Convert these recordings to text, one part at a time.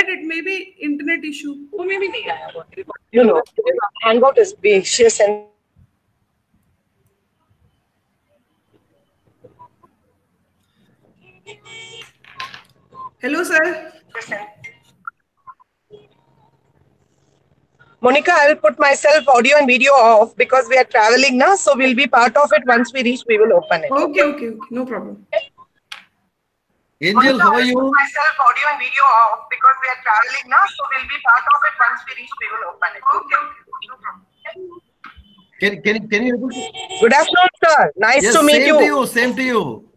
ahead. It may be internet issue. No, Hangout is vicious and Hello, sir. Monica, I'll put myself audio and video off because we are traveling now. So we'll be part of it. Once we reach, we will open it. Okay. No problem. Angel, how are you? I'll put myself audio and video off because we are traveling now. So we'll be part of it. Once we reach, we will open it. Okay. No problem. Can you able to? Good afternoon, sir. Nice Yes, to meet same you. to you. Same to you.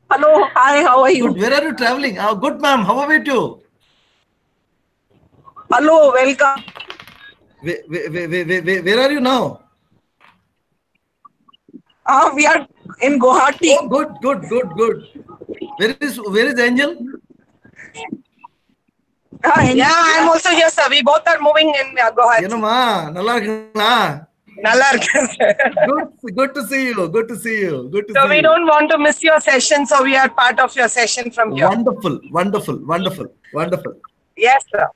Hello. Hi. How are you? Good. Where are you traveling? Good, ma'am. How about you? Hello. Welcome. Where are you now? We are in Guwahati. Oh, good. Where is Angel? Yeah, I'm also here, sir. We both are moving in Guwahati. Ma, Good to see you. Good to see you. Good to see you. So we don't want to miss your session, so we are part of your session from here. Wonderful. Yes, sir.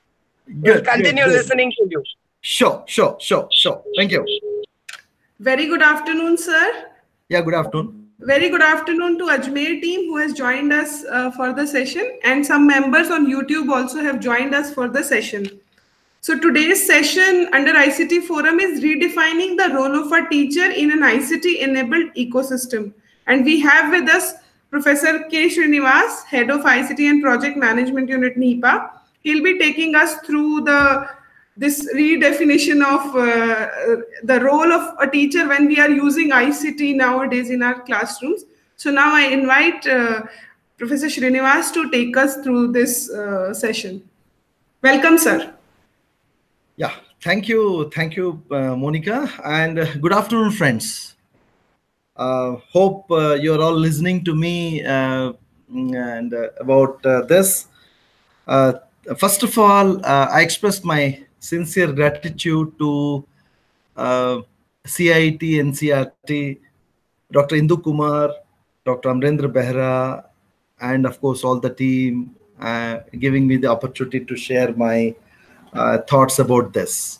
We'll Good. continue listening to you. Sure. Thank you. Very good afternoon, sir. Yeah, good afternoon. Very good afternoon to Ajmer team who has joined us for the session, and some members on YouTube also have joined us for the session. So today's session under ICT Forum is redefining the role of a teacher in an ICT-enabled ecosystem. And we have with us Professor K. Srinivas, Head of ICT and Project Management Unit, NIPA. He'll be taking us through this redefinition of the role of a teacher when we are using ICT nowadays in our classrooms. So now I invite Professor Srinivas to take us through this session. Welcome, sir. Yeah, thank you, Monica, and good afternoon, friends. Hope you're all listening to me and about this. First of all, I express my sincere gratitude to CIT, NCRT, Dr. Indu Kumar, Dr. Amrendra Behra, and of course all the team giving me the opportunity to share my thoughts about this.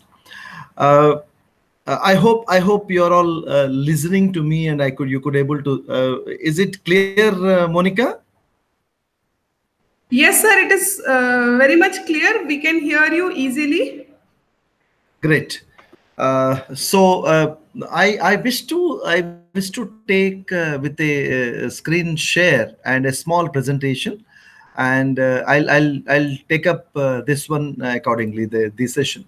I hope you're all listening to me, and you could able to. Is it clear, Monica? Yes, sir. It is very much clear. We can hear you easily. Great. So I wish to take with a screen share and a small presentation, and I'll take up this one accordingly, the session.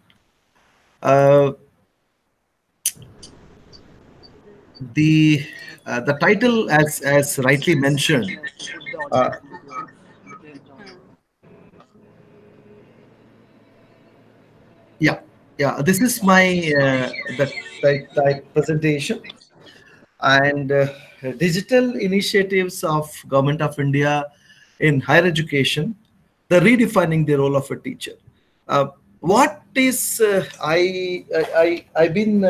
The title, as rightly mentioned, yeah, this is my the presentation, and digital initiatives of Government of India in higher education, the redefining the role of a teacher. What is I've been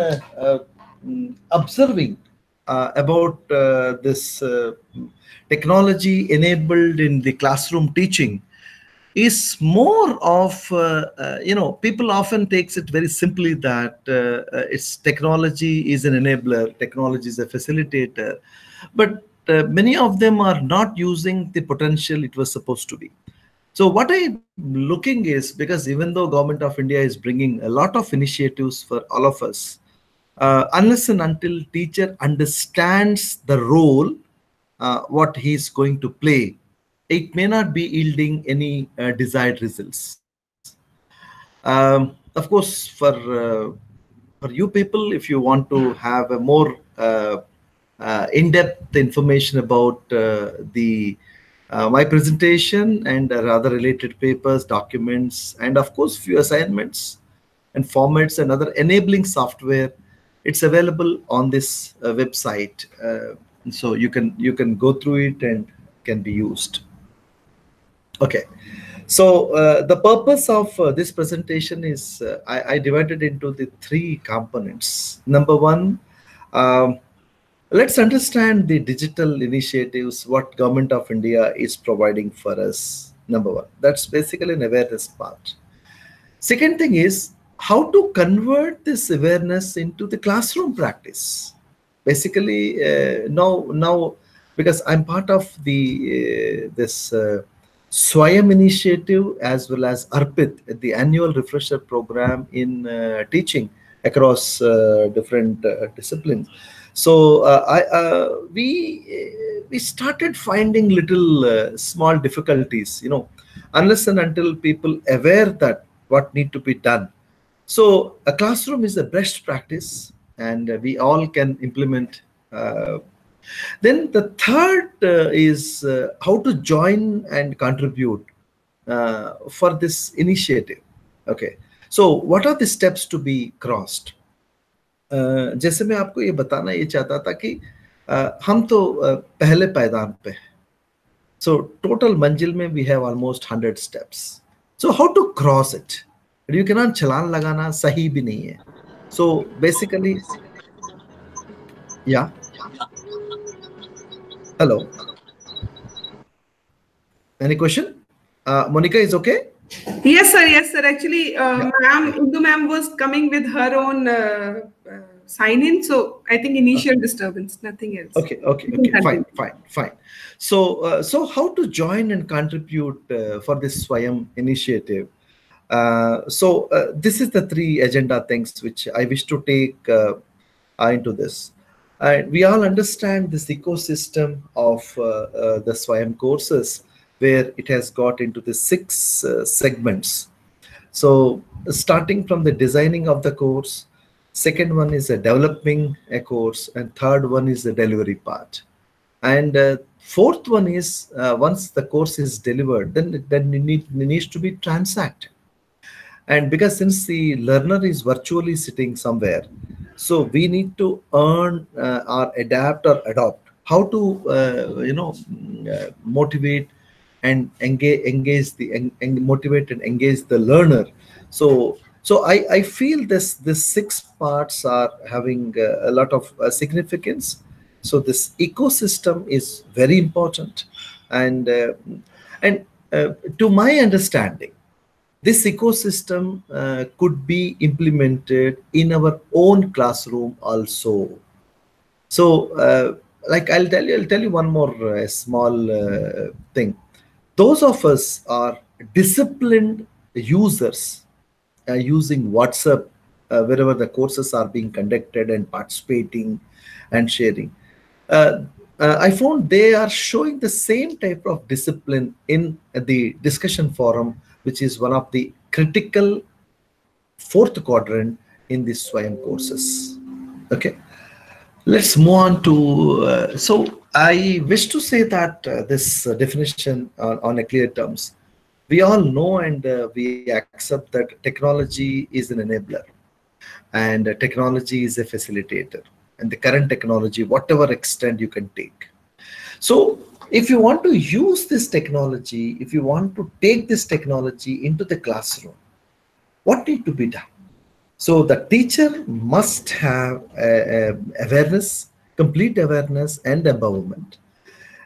observing about this technology enabled in the classroom teaching is more of people often takes it very simply that it's technology is an enabler, technology is a facilitator, but many of them are not using the potential it was supposed to be. So what I'm looking is, because even though Government of India is bringing a lot of initiatives for all of us, unless and until teacher understands the role what he's going to play, it may not be yielding any desired results. Of course, for you people, if you want to have a more in-depth information about my presentation and other related papers, documents, and of course few assignments and formats and other enabling software, it's available on this website. So you can go through it and can be used. Okay, so the purpose of this presentation is I divided into the three components. Number one, let's understand the digital initiatives what Government of India is providing for us Number one, that's basically an awareness part. Second thing is how to convert this awareness into the classroom practice. Basically, now because I'm part of the this Swayam initiative as well as ARPIT, the annual refresher program in teaching across different disciplines. So we started finding little small difficulties, unless and until people aware that what need to be done. So a classroom is a best practice, and we all can implement. Then the third is how to join and contribute for this initiative. Okay, so what are the steps to be crossed? जैसे मैं आपको ये बताना ये चाहता था कि हम तो पहले पायदान पे हैं. So total मंजिल में we have almost 100 steps. So how to cross it? You cannot छलांग लगाना सही भी नहीं है. So basically, yeah. Hello. Any question? Monica is okay? Yes, sir. Yes, sir. Actually, Yeah. Indu ma'am was coming with her own sign-in, so I think initial disturbance, nothing else. Okay. You can Fine. continue. So how to join and contribute for this Swayam initiative? This is the three agenda things which I wish to take into this. We all understand this ecosystem of the Swayam courses, where it has got into the 6 segments. So starting from the designing of the course, second one is developing a course, and third one is the delivery part. And fourth one is once the course is delivered, then it needs to be transacted. And because since the learner is virtually sitting somewhere, so we need to earn or adapt or adopt how to motivate and motivate and engage the learner. So I feel this 6 parts are having a lot of significance. So this ecosystem is very important, and to my understanding, this ecosystem could be implemented in our own classroom also. So like I'll tell you one more small thing. Those of us are disciplined users using WhatsApp wherever the courses are being conducted and participating and sharing. I found they are showing the same type of discipline in the discussion forum, which is one of the critical 4th quadrant in the Swayam courses. Okay, let's move on to. So I wish to say that this definition on a clear terms, we all know and we accept that technology is an enabler, and technology is a facilitator, and the current technology, whatever extent you can take. So if you want to use this technology, if you want to take this technology into the classroom, what need to be done? So the teacher must have awareness, complete awareness and empowerment.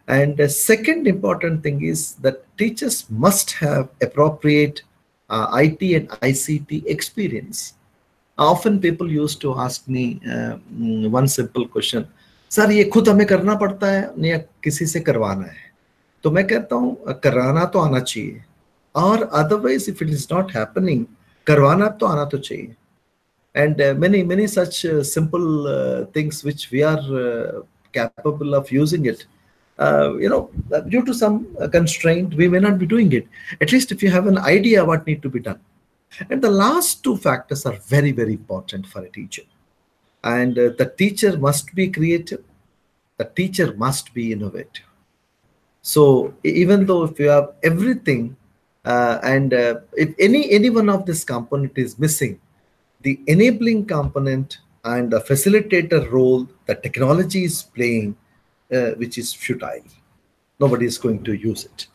And the second important thing is that teachers must have appropriate IT and ICT experience. Often people used to ask me one simple question, sir ये खुद हमें करना पड़ता है या किसी से करवाना है? तो मैं कहता हूँ कराना तो आना चाहिए, और otherwise if it is not happening, करवाना तो आना तो चाहिए. And many such simple things which we are capable of using it. Due to some constraint, we may not be doing it. At least if you have an idea what need to be done. And the last 2 factors are very, very important for a teacher. And the teacher must be creative. The teacher must be innovative. So even though if you have everything, if any one of this component is missing, the enabling component and the facilitator role that technology is playing, which is futile. Nobody is going to use it.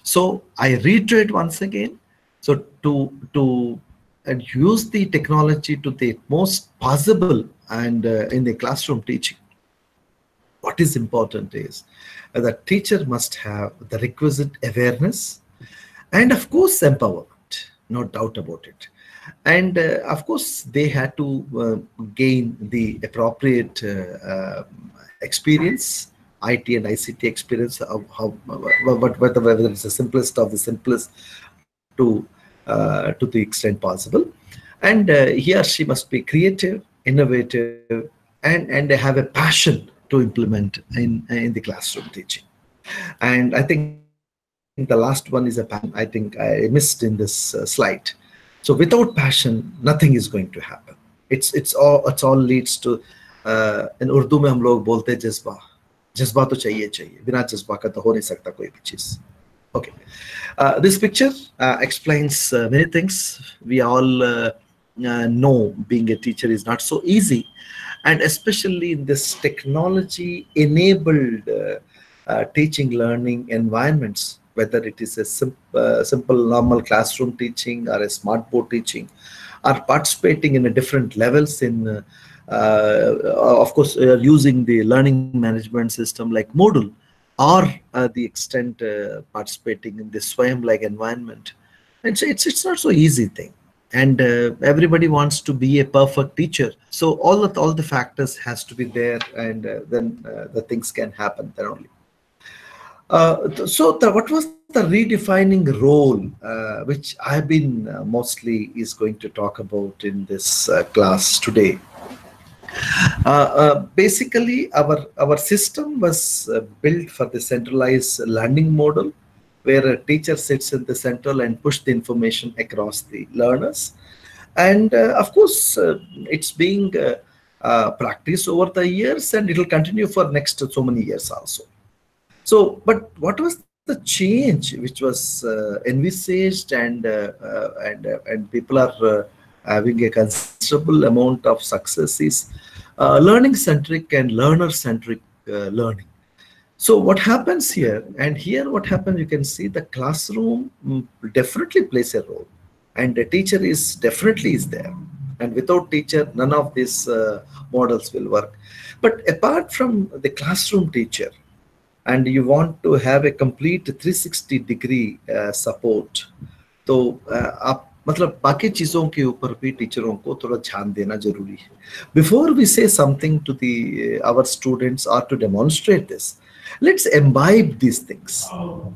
So I reiterate once again. So to use the technology to the most possible and in the classroom teaching, what is important is the teacher must have the requisite awareness and of course empowerment, no doubt about it. And of course they had to gain the appropriate experience, IT and ICT experience of how, whether it's the simplest of the simplest to the extent possible. And he or she must be creative, innovative, and have a passion to implement in the classroom teaching. And I think the last one is a passion. I think I missed in this slide. So without passion, nothing is going to happen. It's all leads to in Urdu में हम लोग बोलते हैं जज्बा. जज्बा तो चाहिए चाहिए, बिना जज्बा का तो हो नहीं सकता कोई भी चीज. Okay, this picture explains many things. We all know being a teacher is not so easy, and especially in this technology-enabled teaching learning environments, whether it is a simple normal classroom teaching or a smart board teaching, are participating in a different levels in of course using the learning management system like Moodle, or the extent participating in this Swayam like environment. And so it's not so easy thing, and everybody wants to be a perfect teacher. So all the factors has to be there, and then the things can happen there only. What was the redefining role which I've been mostly is going to talk about in this class today? Basically, our system was built for the centralized learning model, where a teacher sits in the central and push the information across the learners. And of course, it's being practiced over the years, and it will continue for next so many years also. So, but what was the change which was envisaged, and people are having a considerable amount of success is learning-centric and learner-centric learning. So what happens here, and here what happens, you can see the classroom definitely plays a role, and the teacher is definitely is there. And without teacher, none of these models will work. But apart from the classroom teacher, and you want to have a complete 360-degree support, तो आप मतलब बाकी चीजों के ऊपर भी टीचरों को थोड़ा ध्यान देना जरूरी है. Before we say something to the our students or to demonstrate this, let's imbibe these things.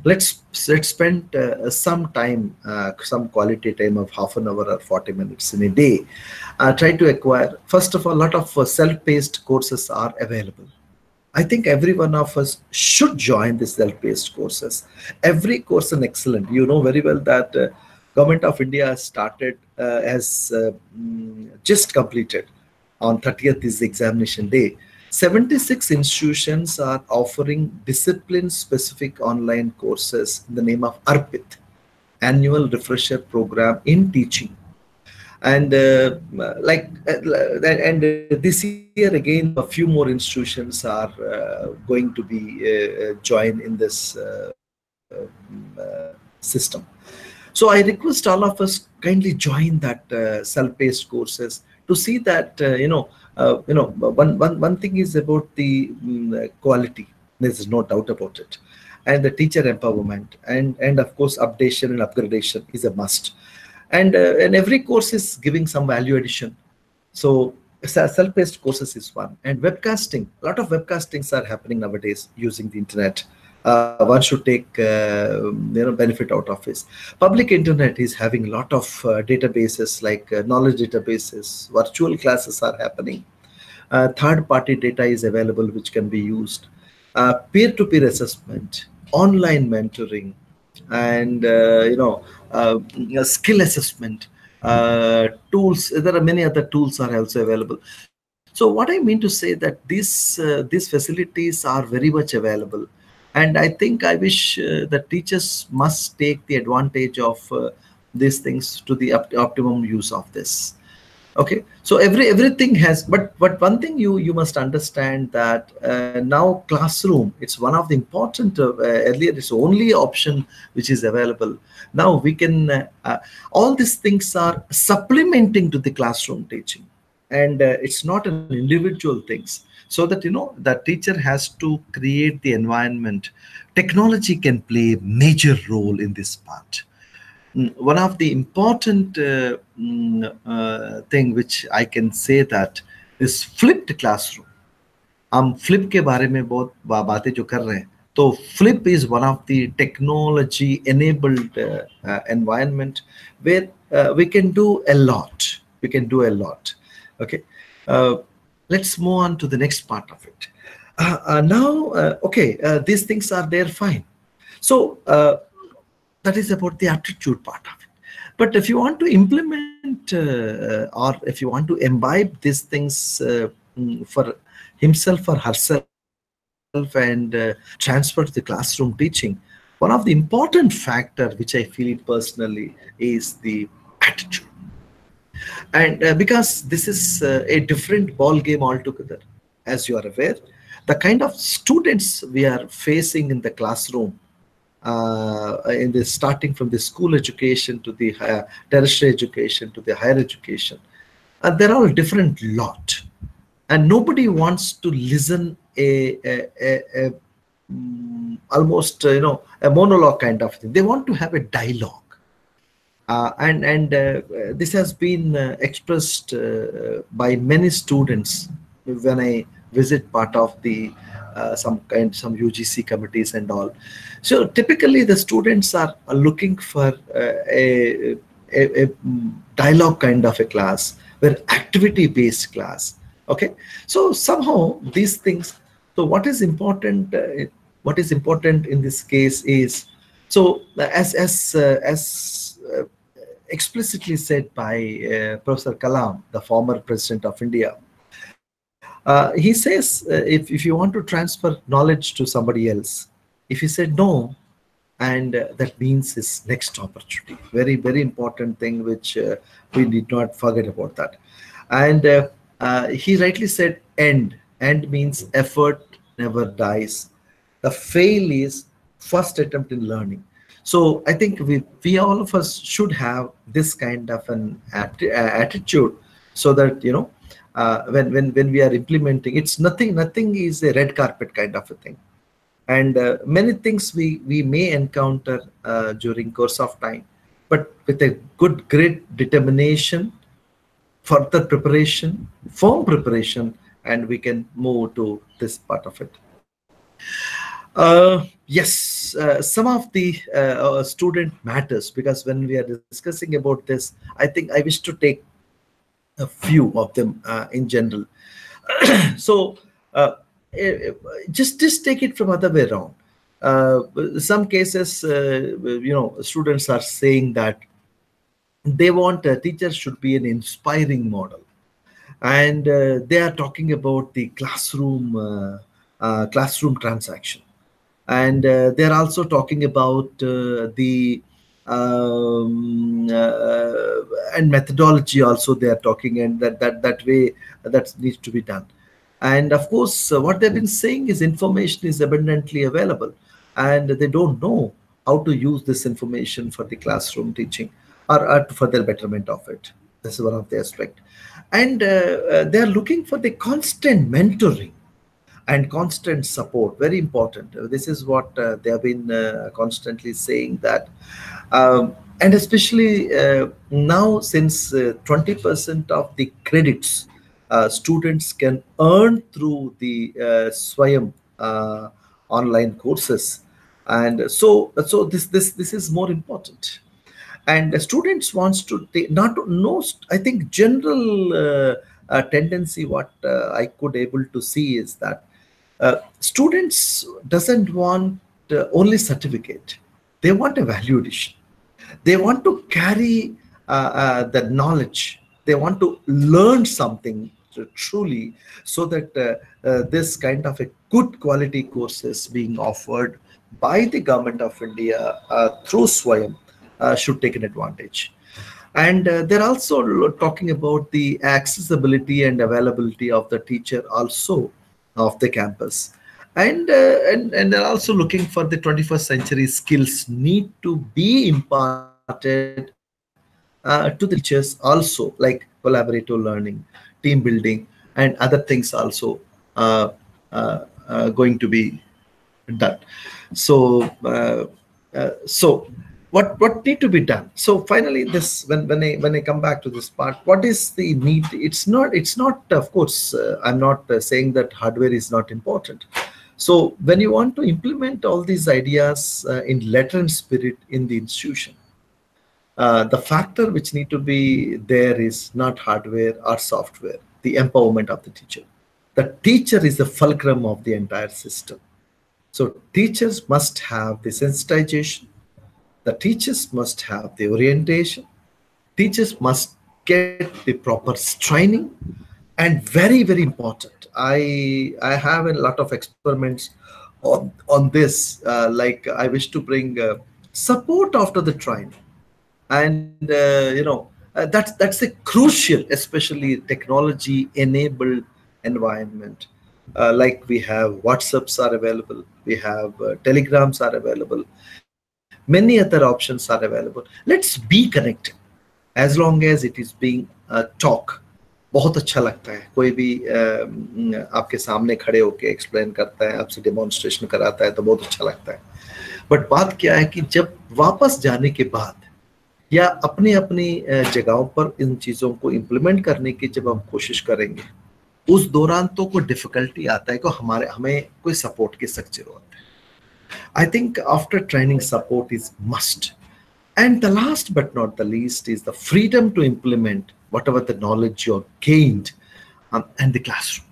Let's spend some time, some quality time of half an hour or 40 minutes in a day. Try to acquire. First of all, a lot of self-paced courses are available. I think every one of us should join the self-paced courses. Every course is excellent. You know very well that Government of India started has just completed on 30th is the examination day. 76 institutions are offering discipline-specific online courses in the name of ARPIT, Annual Refresher Program in Teaching. And this year again, a few more institutions are going to be joined in this system. So I request all of us kindly join that self-paced courses to see that one thing is about the quality. There's no doubt about it, and the teacher empowerment, and of course updation and upgradation is a must. And every course is giving some value addition. So self-paced courses is one, and webcasting. A lot of webcastings are happening nowadays using the internet. One should take benefit out of this. Public internet is having a lot of databases like knowledge databases. Virtual classes are happening. Third-party data is available which can be used. Peer-to-peer assessment, online mentoring, and skill assessment tools. There are many other tools are also available. So what I mean to say that these facilities are very much available. And I think I wish that teachers must take the advantage of these things to the optimum use of this. Okay, so everything has, but one thing you must understand that now classroom, it's one of the important, earlier it's only option which is available. Now we can, all these things are supplementing to the classroom teaching, and it's not an individual things. So that, that teacher has to create the environment. Technology can play a major role in this part. one of the important thing which I can say that is flipped classroom. हम flip के बारे में बहुत बातें जो कर रहे हैं, तो flip is one of the technology enabled environment where we can do a lot. We can do a lot. Okay. uh, let's move on to the next part of it. Now, okay, these things are there, fine. So that is about the attitude part of it. But if you want to implement or if you want to imbibe these things for himself or herself and transfer to the classroom teaching, one of the important factor which I feel it personally is the attitude. And because this is a different ball game altogether, as you are aware, the kind of students we are facing in the classroom, in the starting from the school education to the tertiary education to the higher education, they're all different lot, and nobody wants to listen almost a monologue kind of thing. They want to have a dialogue. And this has been expressed by many students when I visit part of the some UGC committees and all. So typically the students are looking for a dialogue kind of a class, where activity based class. Okay, so somehow these things. So what is important? What is important in this case is, so as explicitly said by Professor Kalam, the former president of India. He says, if you want to transfer knowledge to somebody else, if he said no, and that means his next opportunity. Very, very important thing, which we did not forget about that. And he rightly said, end. End means effort never dies. The fail is first attempt in learning. So I think we all of us should have this kind of an attitude, so that when we are implementing, it's nothing is a red carpet kind of a thing. And many things we may encounter during course of time, but with a great determination, further preparation, firm preparation, and we can move to this part of it. Yes, some of the student matters, because when we are discussing about this, I think I wish to take a few of them in general. So just take it from other way around. Some cases, students are saying that they want a teacher should be an inspiring model, and they are talking about the classroom transaction, and they're also talking about the and methodology also they are talking, and that way that needs to be done. And of course, what they've been saying is information is abundantly available, and they don't know how to use this information for the classroom teaching, or for the betterment of it. This is one of the aspect. And they are looking for the constant mentoring and constant support. Very important. This is what they have been constantly saying, that and especially now, since 20% of the credits students can earn through the Swayam online courses, and so this is more important. And the students wants to take, not to know, I think general tendency what I could able to see is that students doesn't want only certificate. They want a value addition. They want to carry the knowledge. They want to learn something truly, so that this kind of a good quality courses being offered by the government of India through Swayam should take an advantage. And they're also talking about the accessibility and availability of the teacher also of the campus. And they're also looking for the 21st century skills need to be imparted to the teachers also, like collaborative learning, team building, and other things also going to be done. So what need to be done. So finally, this when I come back to this part, what is the need? It's not of course, I'm not saying that hardware is not important. So when you want to implement all these ideas in letter and spirit in the institution, the factor which need to be there is not hardware or software, the empowerment of the teacher. The teacher is the fulcrum of the entire system. So teachers must have the sensitization, the teachers must have the orientation, teachers must get the proper training, and very important, I have a lot of experiments on this, like I wish to bring support after the training. And that's a crucial, especially technology enabled environment. Like we have WhatsApps are available, we have telegrams are available, many other options are available. Let's be connected as long as it is being talk. बहुत अच्छा लगता है, कोई भी आपके सामने खड़े होके एक्सप्लेन करता है, आपसे डेमोन्स्ट्रेशन कराता है, तो बहुत अच्छा लगता है. बट बात क्या है कि जब वापस जाने के बाद या अपनी अपनी जगहों पर इन चीजों को इम्प्लीमेंट करने की जब हम कोशिश करेंगे, उस दौरान तो कोई डिफिकल्टी आता है, को हमें कोई सपोर्ट की सख्त जरूरत है. I think after training, support is must. And the last but not the least is the freedom to implement whatever the knowledge you have gained and the classroom.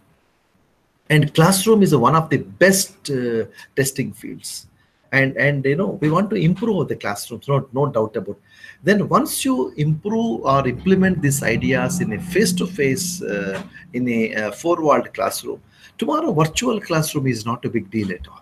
And classroom is one of the best testing fields. And we want to improve the classrooms, no doubt about it. Then once you improve or implement these ideas in a face-to-face, in a four-walled classroom, tomorrow virtual classroom is not a big deal at all.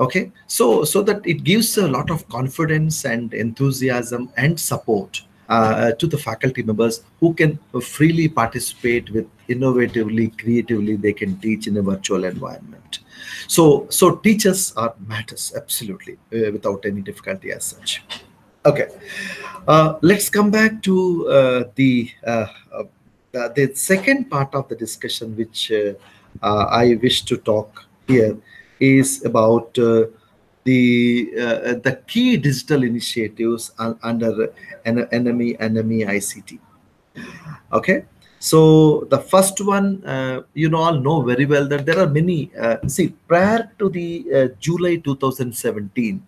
Okay, so that it gives a lot of confidence and enthusiasm and support to the faculty members who can freely participate with innovatively, creatively, they can teach in a virtual environment. So teachers are matters absolutely without any difficulty as such. Okay, let's come back to the second part of the discussion, which I wish to talk here, is about the key digital initiatives under enemy ICT. Okay, so the first one, you all know very well that there are many. See, prior to the July 2017,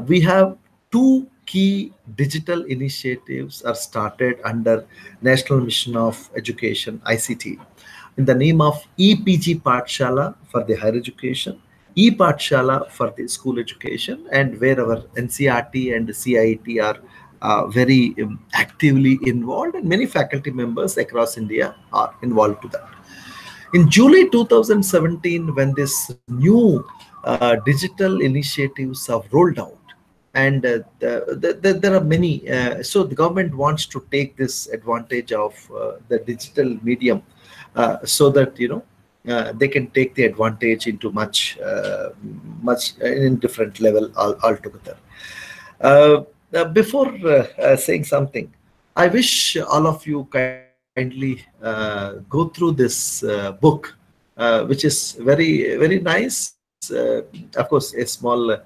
we have two key digital initiatives are started under National Mission of Education (ICT) in the name of EPG Pathshala for the higher education, e-Pathshala for the school education, and wherever NCRT and CIT are very actively involved, and many faculty members across India are involved to that. In July 2017, when this new digital initiatives have rolled out, and there are many, so the government wants to take this advantage of the digital medium, so that they can take the advantage into much in different level altogether. Before saying something, I wish all of you kindly go through this book, which is very nice. Of course, a small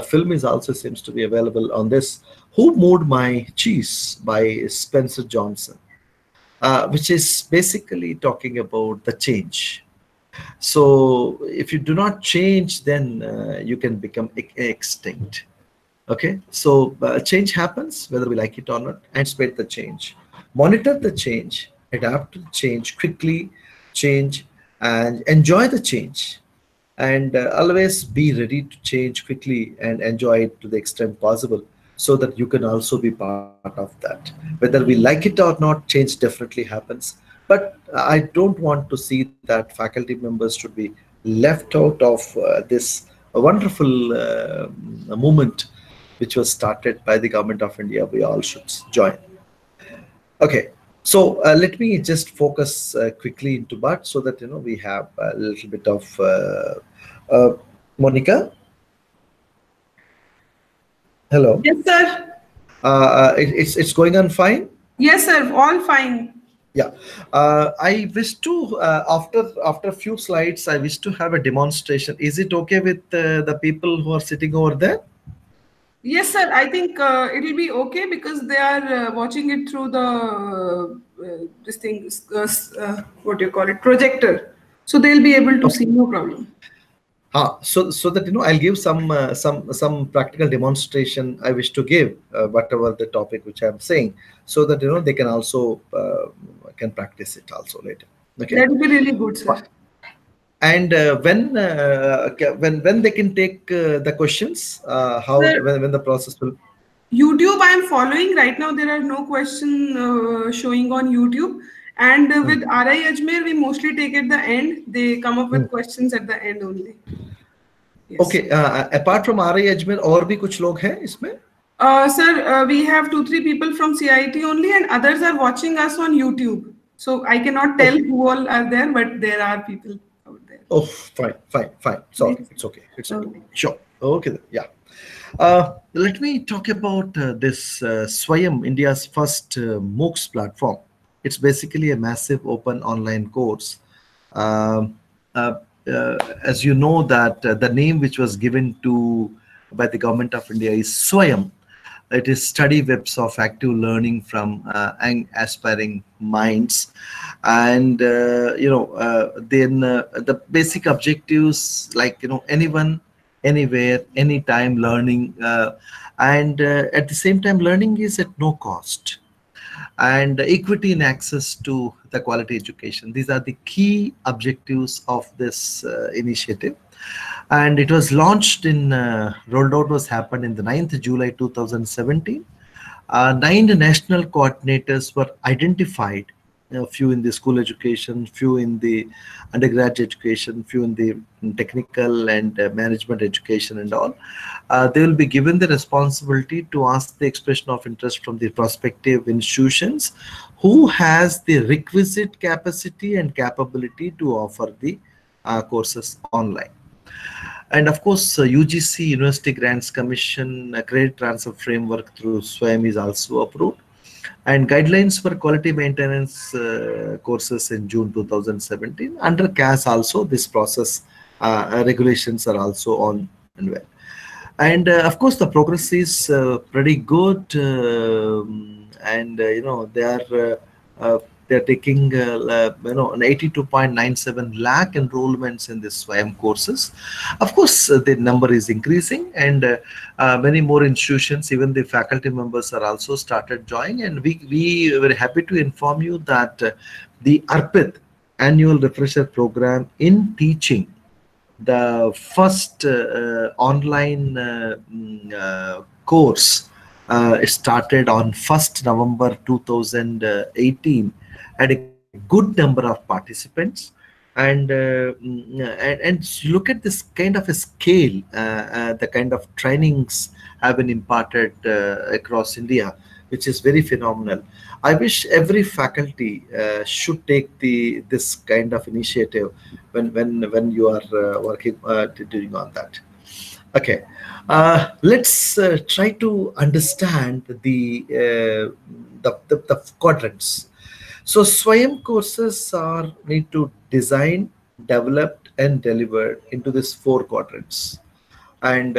film is also seems to be available on this. Who Moved My Cheese by Spencer Johnson, which is basically talking about the change. So if you do not change, then you can become extinct. Okay, so change happens whether we like it or not. Anticipate the change, monitor the change, adapt to the change quickly, change and enjoy the change, and always be ready to change quickly and enjoy it to the extent possible, so that you can also be part of that. Whether we like it or not, change definitely happens. But I don't want to see that faculty members should be left out of this wonderful movement which was started by the government of India. We all should join. Okay, so let me just focus quickly into but so that we have a little bit of Monica. Hello. Yes, sir. It's going on fine. Yes, sir. All fine. Yeah, I wish to after a few slides, I wish to have a demonstration. Is it okay with the people who are sitting over there? Yes, sir. I think it will be okay because they are watching it through the this thing, what do you call it, projector. So they'll be able to see, no problem. So that I'll give some practical demonstration I wish to give, whatever the topic which I'm saying, so that they can also can practice it also later. Okay. That will be really good, sir. And when they can take the questions, how Sir, when the process will. YouTube I am following right now. There are no question showing on YouTube. And with Hmm. RI Ajmer, we mostly take at the end. They come up with Hmm. questions at the end only. Yes. Okay, apart from RI Ajmer और भी कुछ लोग हैं इसमें? Sir, we have 2, 3 people from CIT only, and others are watching us on YouTube. So I cannot tell Oh, who all are there, but there are people out there. oh, fine. Sorry, Yes. it's okay. Okay. Sure. Okay, then, yeah. Let me talk about this Swayam, India's first MOOCs platform. It's basically a massive open online course. Um, uh, as you know that the name which was given to by the government of India is Swayam. It is study webs of active learning from aspiring minds, and then the basic objectives, like anyone, anywhere, anytime learning, and at the same time learning is at no cost, and equity in access to the quality education. These are the key objectives of this initiative. And it was launched rolled out was happened in the 9th July 2017. 9 national coordinators were identified, few in the school education, few in the undergraduate education, few in the technical and management education and all. They will be given the responsibility to ask the expression of interest from the prospective institutions who has the requisite capacity and capability to offer the courses online. And of course, UGC, University Grants Commission, credit transfer framework through SWAYAM is also approved. And guidelines for quality maintenance courses in June 2017. Under CAS also, this process regulations are also on and well. And of course, the progress is pretty good. And they are taking an 82.97 lakh enrollments in this SWAYAM courses. Of course, the number is increasing, and many more institutions, even the faculty members, are also started joining. And we were happy to inform you that the ARPIT annual refresher program in teaching, the first online course started on 1st November 2018, had a good number of participants. And and you look at this kind of a scale, the kind of trainings have been imparted across India, which is very phenomenal. I wish every faculty should take this kind of initiative when you are working doing on that. Okay, let's try to understand the quadrants. So Swayam courses are need to design, developed, and delivered into these 4 quadrants. And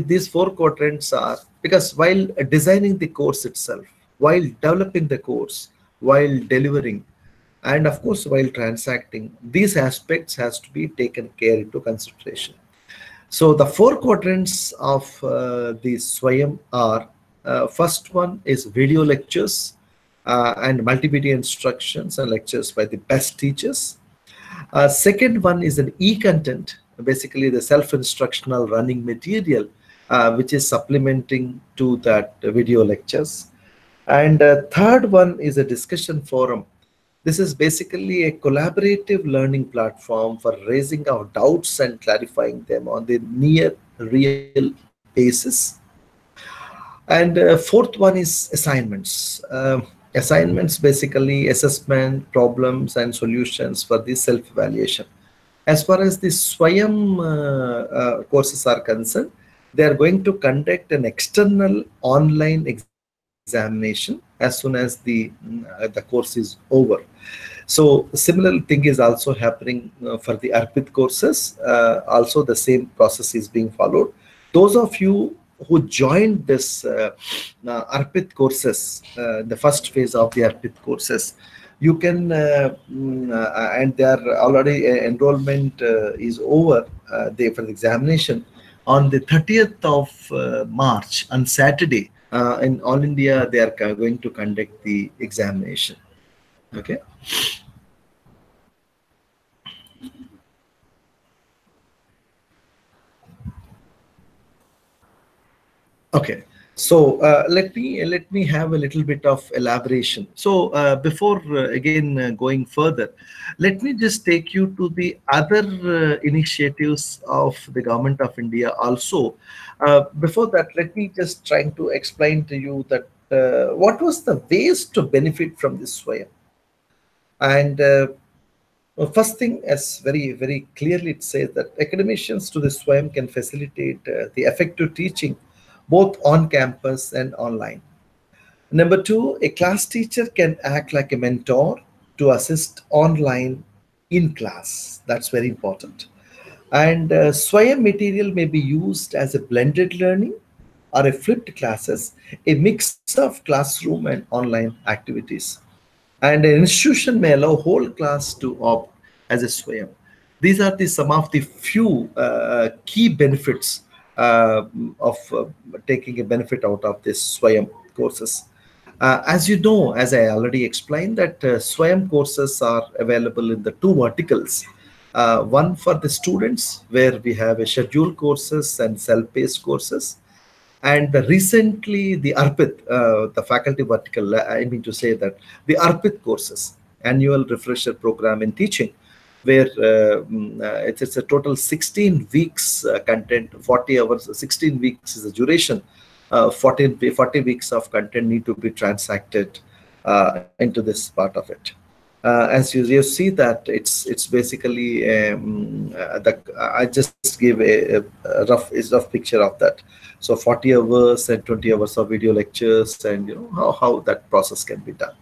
these 4 quadrants are, because while designing the course itself, while developing the course, while delivering, and of course while transacting, these aspects has to be taken care into consideration. So the 4 quadrants of the Swayam are, first one is video lectures and multimedia instructions and lectures by the best teachers. Second one is an e-content, basically the self-instructional running material, which is supplementing to that video lectures. And third one is a discussion forum. This is basically a collaborative learning platform for raising our doubts and clarifying them on the near real basis. And fourth one is assignments. Assignments basically assessment, problems, and solutions for the self-evaluation. As far as the Swayam courses are concerned, they are going to conduct an external online examination as soon as the course is over. So similar thing is also happening for the ARPIT courses. Also the same process is being followed. Those of you who joined this Arpit courses, the first phase of the Arpit courses, you can, and their already enrollment is over for the examination on the 30th of March on Saturday. In All India, they are going to conduct the examination. Okay. Okay, so let me have a little bit of elaboration. So before again going further, let me just take you to the other initiatives of the government of India. Also, before that, let me just trying to explain to you that what was the ways to benefit from this Swayam. And first thing, as very clearly it says that academicians to the SWAYAM can facilitate the effective teaching both on campus and online. Number two, a class teacher can act like a mentor to assist online in class. That's very important. And SWAYAM material may be used as a blended learning or a flipped classes, a mix of classroom and online activities. And an institution may allow whole class to opt as a SWAYAM. These are the some of the few key benefits of taking a benefit out of this SWAYAM courses. As you know, as I already explained, that SWAYAM courses are available in the two verticals. One for the students, where we have a scheduled courses and self-paced courses. And recently, the ARPIT, the faculty vertical, I mean to say that the ARPIT courses, annual refresher program in teaching, where it's a total 16 weeks content, 40 hours, 16 weeks is the duration. 40 weeks of content need to be transacted into this part of it. As you see that it's basically I just gave a rough picture of that. So 40 hours and 20 hours of video lectures, and how that process can be done.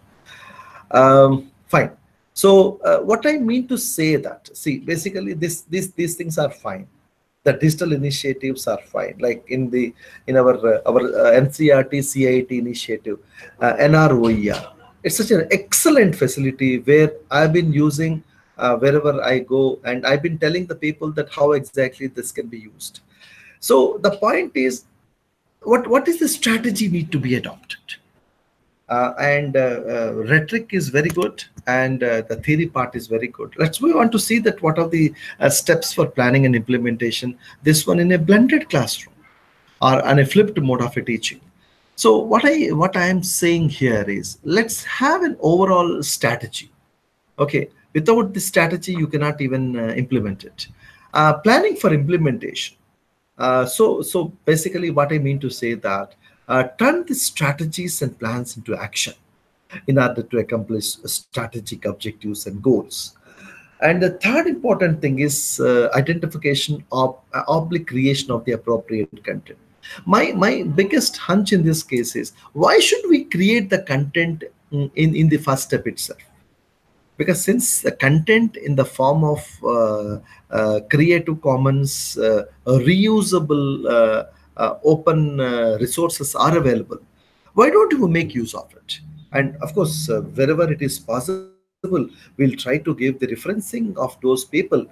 Fine. So what I mean to say that, see, basically these things are fine. The digital initiatives are fine, like in our NCRT CIT initiative, NROER. It's such an excellent facility where I've been using wherever I go, and I've been telling the people that how exactly this can be used. So the point is, what is the strategy need to be adopted? And rhetoric is very good, and the theory part is very good. We want to see that what are the steps for planning and implementation. This one in a blended classroom or on a flipped mode of a teaching. So what I am saying here is, let's have an overall strategy. Okay, without the strategy, you cannot even implement it. Planning for implementation. So basically, what I mean to say that turn the strategies and plans into action in order to accomplish strategic objectives and goals. And the third important thing is identification of creation of the appropriate content. My biggest hunch in this case is, why should we create the content in the first step itself? Because since the content in the form of Creative Commons reusable open resources are available, why don't you make use of it? And of course, wherever it is possible, we'll try to give the referencing of those people,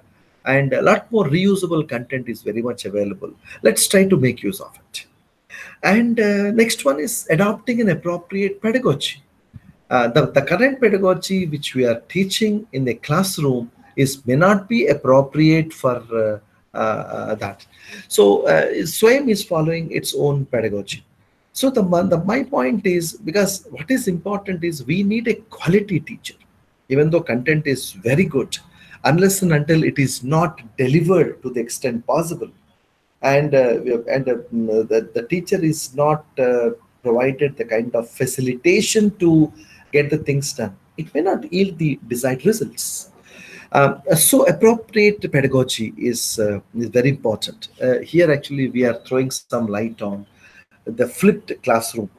and a lot more reusable content is very much available. Let's try to make use of it. And next one is adopting an appropriate pedagogy. The current pedagogy which we are teaching in the classroom may not be appropriate for that. So SWAYAM is following its own pedagogy. So my point is, because what is important is, we need a quality teacher. Even though content is very good, unless and until it is not delivered to the extent possible, and the teacher is not provided the kind of facilitation to get the things done, it may not yield the desired results. So appropriate pedagogy is very important. Here actually we are throwing some light on the flipped classroom.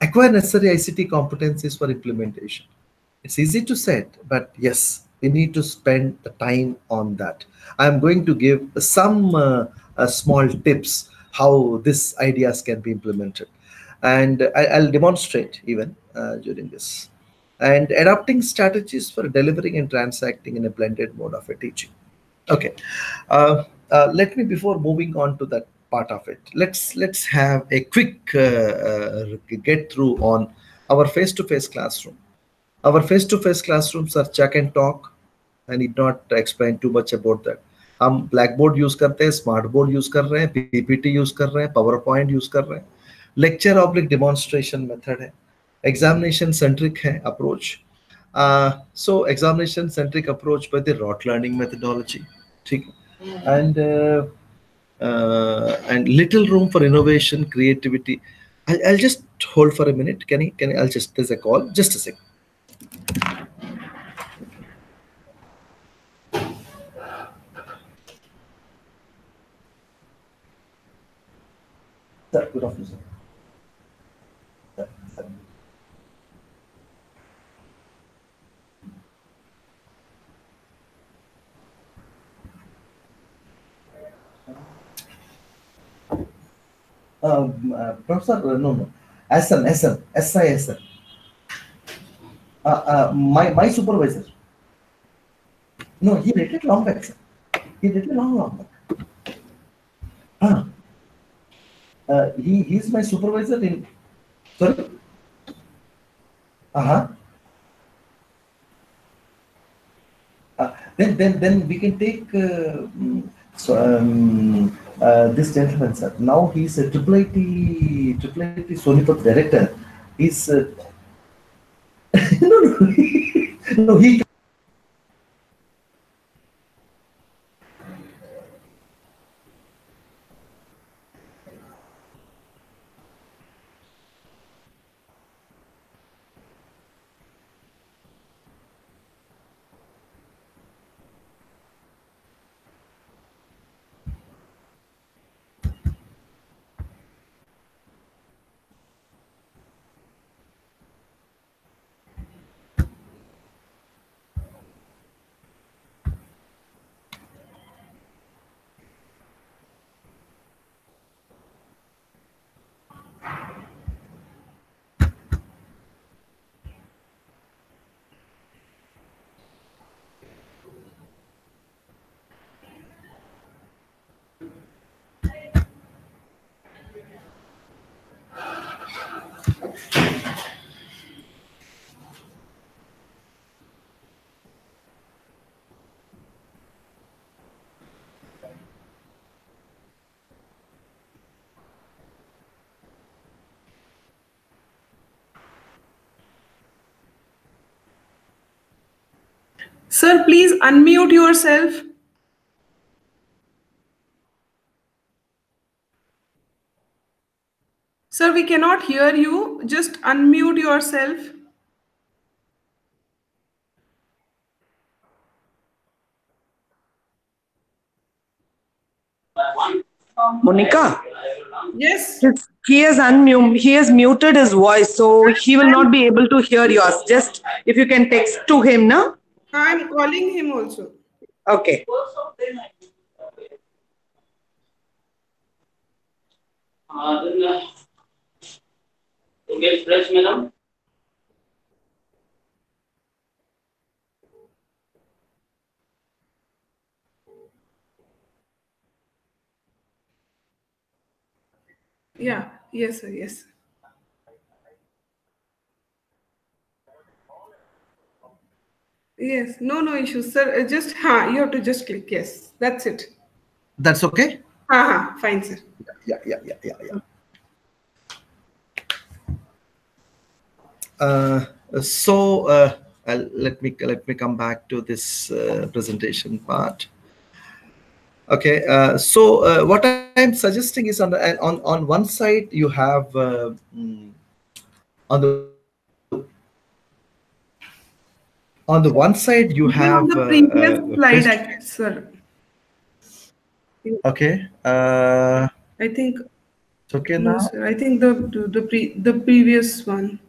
Acquire necessary ICT competencies for implementation. It's easy to say it, but yes, we need to spend the time on that. I'm going to give some small tips how these ideas can be implemented. And I'll demonstrate even during this. And adapting strategies for delivering and transacting in a blended mode of a teaching. Okay. Let me, before moving on to that part of it, let's have a quick get through on our face-to-face classroom. Our face-to-face classrooms are check and talk. I need not explain too much about that. हम black board use करते हैं, smart board use कर रहे हैं, PPT use कर रहे हैं, power point use कर रहे हैं. लेक्चर ऑब्लिक डेमोन्स्ट्रेशन मेथड है. एग्जामिनेशन सेंट्रिक है approach. So examination centric approach by the rote learning methodology. ठीक है. And little room for innovation, creativity. I'll just hold for a minute. Can I? I'll just, there's a call. Just a second. Sir, good afternoon, sir. Sir. Professor, no. SISN. My supervisor. No, he rated long back, sir. He rated long back. He's my supervisor in. Sorry. Then we can take this gentleman, sir. Now he's a triple IT Sonipat director. He's no, he. Sir, please unmute yourself. Sir, we cannot hear you. Just unmute yourself. Monica? Yes. He has muted his voice, so he will not be able to hear yours. Just if you can text to him, no? I'm calling him also. Okay. Fresh, madam. Yeah. Yes, sir. Yes. Yes. No issues, sir. Just you have to just click. Yes. That's it. That's okay? Fine, sir. Yeah. Let me come back to this presentation part. Okay. What I'm suggesting is on one side you have on the one side you have on the previous slide, sir. Okay. I think. It's okay No, now. sir. I think the previous one.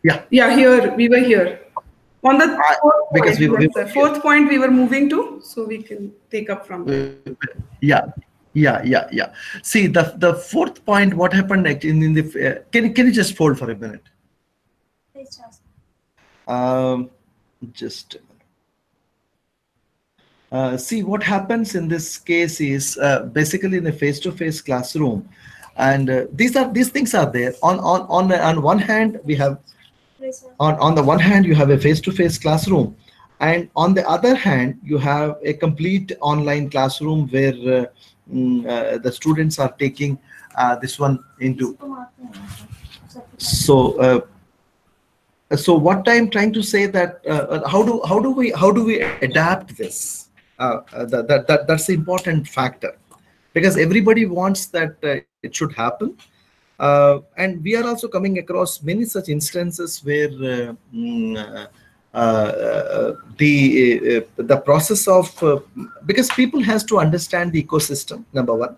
Yeah. Yeah. Here we were here. On the fourth because point, fourth point we were moving to, so we can take up from there. Yeah. Yeah. See, the fourth point, what happened in the, can you just hold for a minute? Um, just a minute. See, what happens in this case is basically in a face-to-face classroom, and these things are there. On one hand, we have, on the one hand you have a face-to-face classroom, and on the other hand you have a complete online classroom where the students are taking this one into. So so what I'm trying to say that how do we adapt this? That's the important factor, because everybody wants that it should happen, and we are also coming across many such instances where the process of because people has to understand the ecosystem, number one,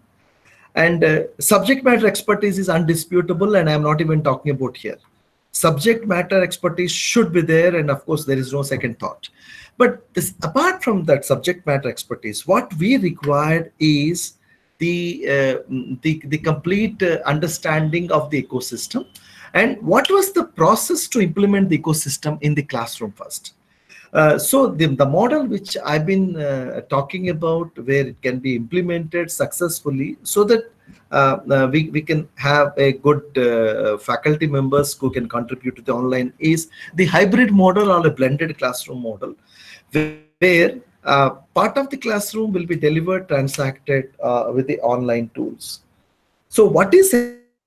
and subject matter expertise is undisputable, and I'm not even talking about here. Subject matter expertise should be there, and of course there is no second thought. But this, apart from that subject matter expertise, what we required is the complete understanding of the ecosystem, and what was the process to implement the ecosystem in the classroom first. So the model which I've been talking about, where it can be implemented successfully, so that we can have a good faculty members who can contribute to the online, is the hybrid model or a blended classroom model, where part of the classroom will be delivered, transacted with the online tools. So what is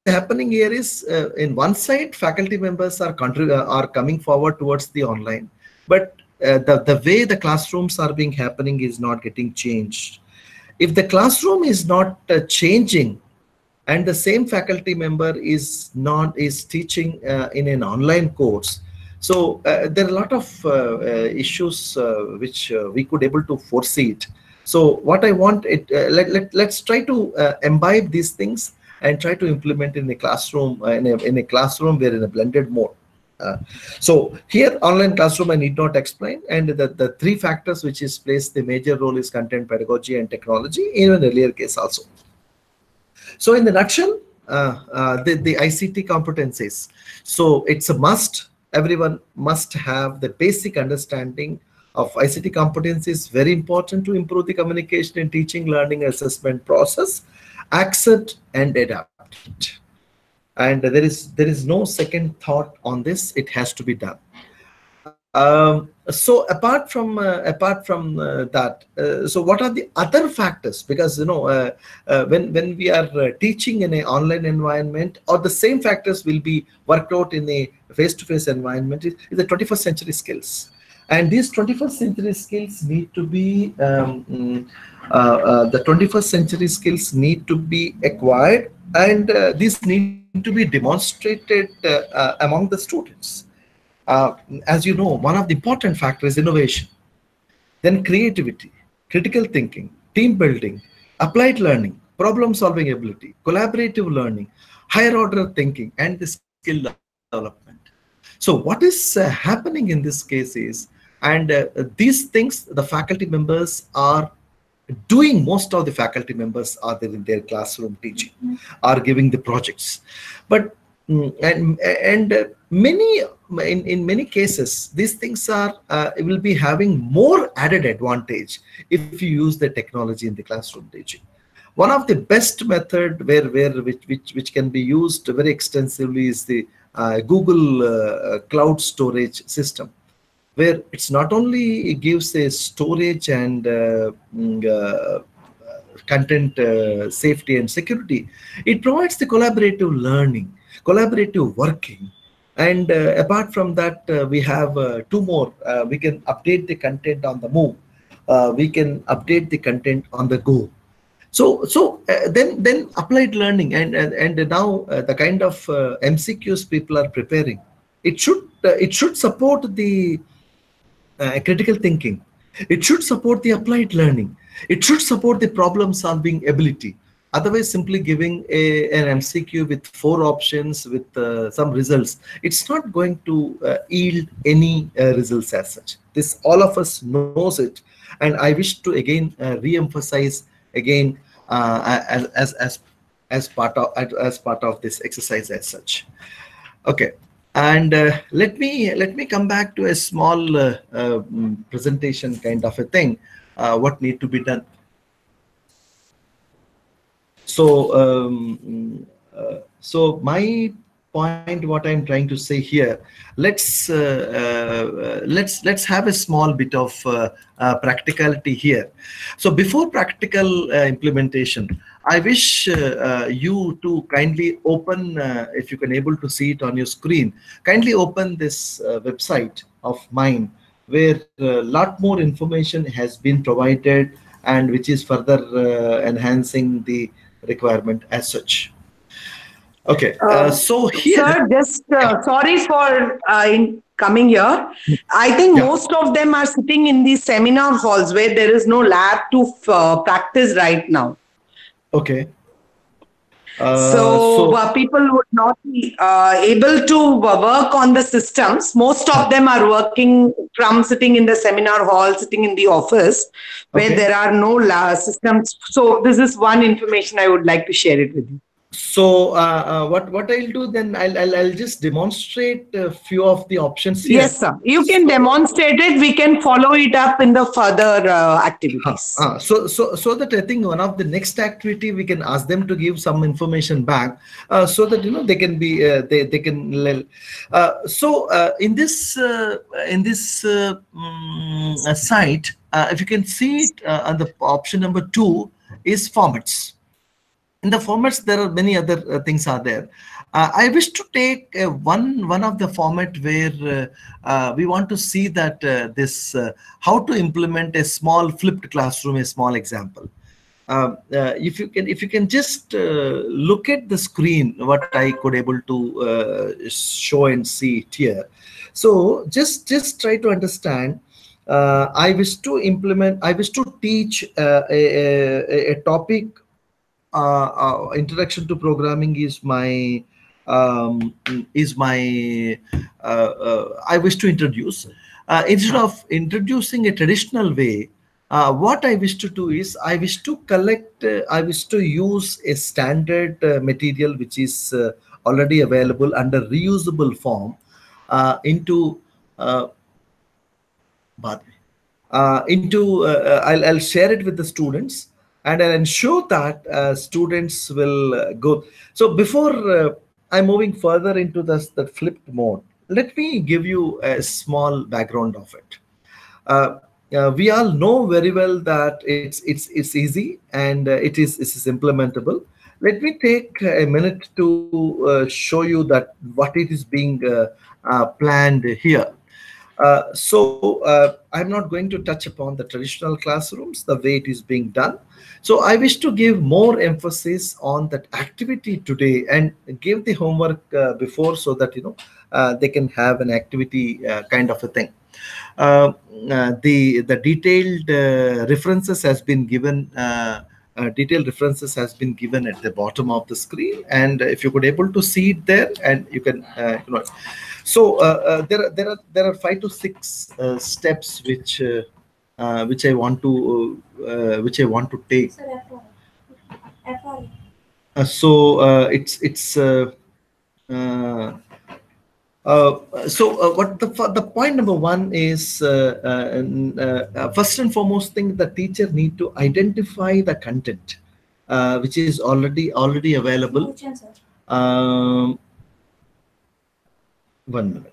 happening here is, in one side, faculty members are coming forward towards the online, but the way the classrooms are being happening is not getting changed. If the classroom is not changing, and the same faculty member is teaching in an online course, so there are a lot of issues which we could able to foresee it. So what I want it, let's try to imbibe these things and try to implement in a classroom, in a classroom where in a blended mode. So here, online classroom I need not explain, and the three factors which is plays the major role is content, pedagogy, and technology, in an earlier case also. So in the nutshell, the ICT competencies. So it's a must. Everyone must have the basic understanding of ICT competencies. Very important to improve the communication in teaching, learning, assessment process. Accept and adapt it. And there is no second thought on this. It has to be done. So apart from that, so what are the other factors? Because when we are teaching in an online environment, or the same factors will be worked out in a face-to-face environment, is the 21st century skills. And these 21st century skills need to be the 21st century skills need to be acquired, and these need to be demonstrated among the students. As you know, one of the important factors is innovation, then creativity, critical thinking, team building, applied learning, problem solving ability, collaborative learning, higher order thinking, and the skill development. So what is happening in this case is, and these things the faculty members are doing, most of the faculty members are there in their classroom teaching, are giving the projects, but many in many cases these things are will be having more added advantage if you use the technology in the classroom teaching. One of the best method which can be used very extensively is the Google cloud storage system, where it's not only gives a storage and content safety and security, it provides the collaborative learning, collaborative working, and apart from that we have two more. We can update the content on the move, we can update the content on the go. So then applied learning, and now the kind of MCQs people are preparing, it should support the critical thinking, it should support the applied learning, it should support the problem solving ability. Otherwise, simply giving an MCQ with 4 options with some results, it's not going to yield any results as such. This all of us knows it, and I wish to again re-emphasize again as part of this exercise as such. Okay, and let me come back to a small presentation kind of a thing. What need to be done? So so my point, what I'm trying to say here, let's have a small bit of practicality here. So before practical implementation, I wish you to kindly open, if you can able to see it on your screen, kindly open this website of mine, where a lot more information has been provided, and which is further enhancing the requirement as such. Okay, so here, Sir, just yeah, sorry for in coming here. I think yeah, most of them are sitting in these seminar halls where there is no lab to practice right now. okay. So So, people would not be able to work on the systems. Most of them are working from sitting in the seminar hall, sitting in the office where okay. there are no systems. So this is one information I would like to share it with you. So, what I'll do then, I'll just demonstrate a few of the options here. Yes, sir. You can So, demonstrate it. We can follow it up in the further activities. so that I think one of the next activity we can ask them to give some information back, so that they can be they can in this site, if you can see it, on the option number 2 is formats. In the formats, there are many other things are there. I wish to take one of the format where we want to see that this how to implement a small flipped classroom, a small example. If you can just look at the screen, what I could able to show and see it here. So just try to understand. I wish to teach a topic. Introduction to programming um, is my I wish to introduce. Instead of introducing a traditional way, what I wish to do is I wish to collect, I wish to use a standard material which is already available under reusable form into uh, I'll share it with the students, and I'll ensure that students will go. So before I'm moving further into the flipped mode, let me give you a small background of it. uh, we all know very well that it's easy, and it is implementable. Let me take a minute to show you that what it is being planned here. I'm not going to touch upon the traditional classrooms, the way it is being done. So I wish to give more emphasis on that activity today and give the homework before, so that they can have an activity kind of a thing. Uh, the detailed references has been given. Detailed references has been given at the bottom of the screen, and if you could able to see it there, and you can so there are 5 to 6 steps which I want to take. It's uh, what the point number 1 is, first and foremost thing, the teacher need to identify the content which is already available. um, 1 minute.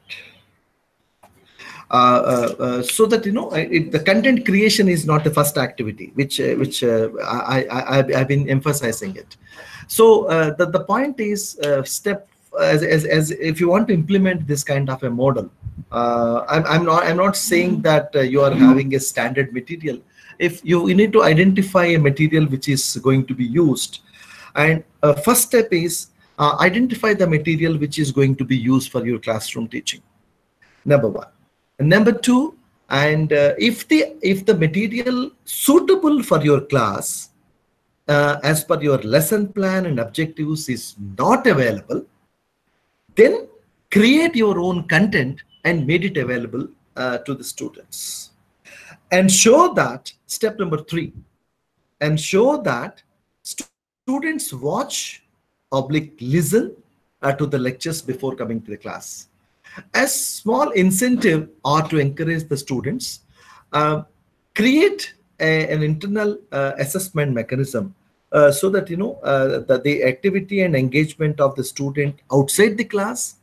So that the content creation is not the first activity, which I've been emphasizing it. So the point is, step as if you want to implement this kind of a model, I'm not saying that you are having a standard material. If you need to identify a material which is going to be used, and first step is identify the material which is going to be used for your classroom teaching. Number 1. And number 2, and if the material suitable for your class as per your lesson plan and objectives is not available, then create your own content and made it available to the students. Ensure that, step number 3, ensure that students watch oblique listen to the lectures before coming to the class. As small incentive or to encourage the students, uh, create an internal assessment mechanism so that that the activity and engagement of the student outside the class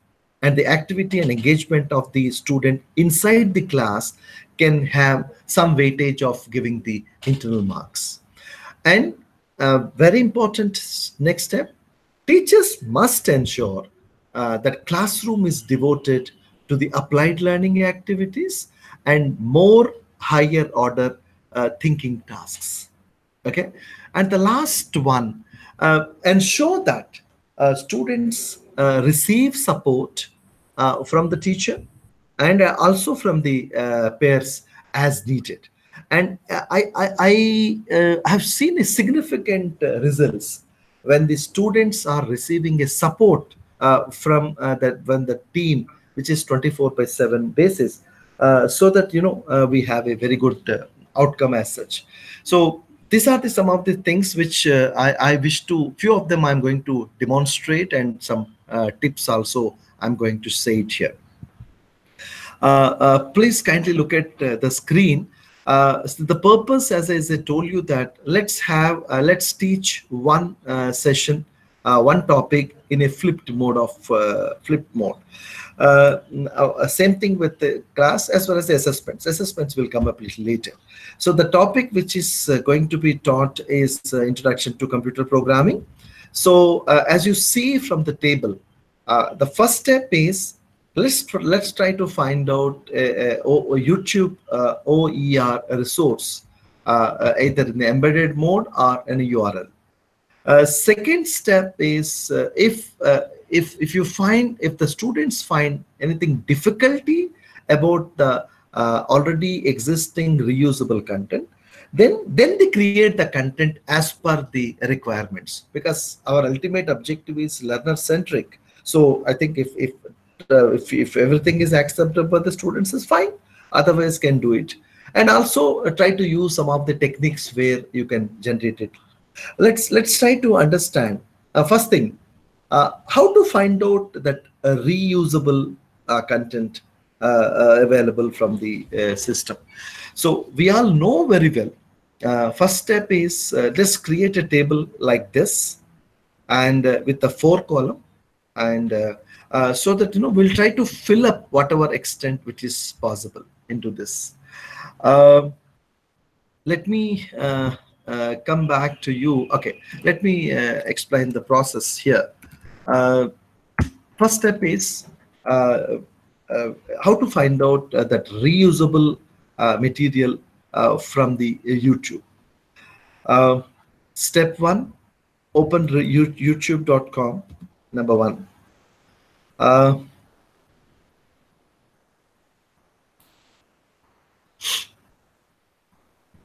and the activity and engagement of the student inside the class can have some weightage of giving the internal marks. And very important next step, teachers must ensure that classroom is devoted to the applied learning activities and more higher order thinking tasks. Okay. And the last one, ensure that students receive support from the teacher and also from the peers as needed. And I have seen a significant results when the students are receiving a support from that when the team, which is 24/7 basis, so that we have a very good outcome as such. So these are some of the things which I wish to, few of them I'm going to demonstrate, and some tips also I'm going to say it here. Please kindly look at the screen. So the purpose, as I told you, that let's teach one session, one topic in a flipped mode of flipped mode. Same thing with the class as well as the assessments. Assessments will come up a little later. So the topic which is going to be taught is Introduction to Computer Programming. So as you see from the table, the first step is let's try to find out a YouTube OER resource, either in the embedded mode or in a URL. Second step is if you find, if the students find anything difficulty about the already existing reusable content, then they create the content as per the requirements, because our ultimate objective is learner centric. So I think if everything is acceptable by the students is fine, otherwise can do it. And also try to use some of the techniques where you can generate it. Let's try to understand first thing, how to find out that reusable content available from the system. So we all know very well. First step is just create a table like this, and with the 4 column, and so that we'll try to fill up whatever extent which is possible into this. Let me come back to you. Okay, let me explain the process here. First step is how to find out that reusable material from the YouTube. Step 1, open youtube.com, number 1.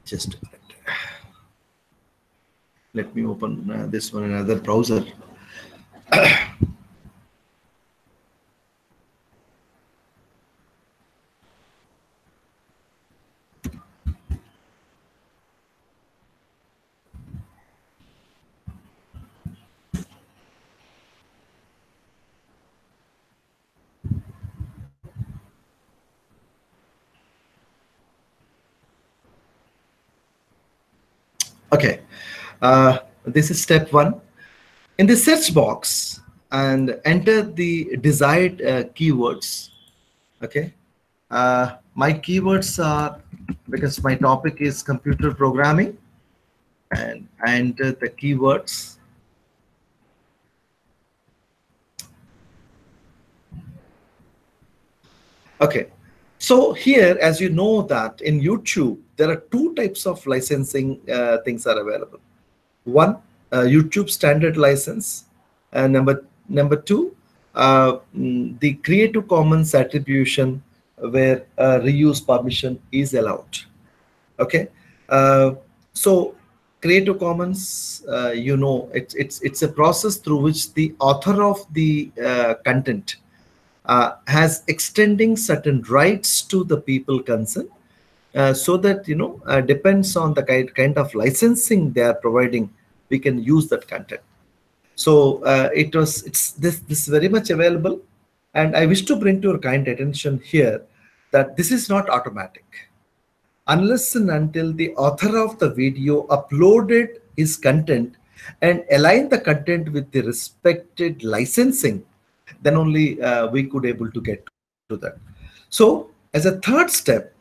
Just a minute. Let me open this one in another browser. Okay, this is step 1. In the search box, and enter the desired keywords. Okay, my keywords are, because my topic is computer programming, and I enter the keywords. Okay, so here, as you know that in YouTube, there are 2 types of licensing things are available. One, YouTube standard license, and number 2, the Creative Commons attribution, where reuse permission is allowed. Okay, so Creative Commons, it's a process through which the author of the content has extending certain rights to the people concerned, so that depends on the kind of licensing they are providing we can use that content. So it's this very much available, and I wish to bring to your kind attention here that this is not automatic. Unless and until the author of the video uploaded his content and aligned the content with the respected licensing, then only we could able to get to that. So as a third step,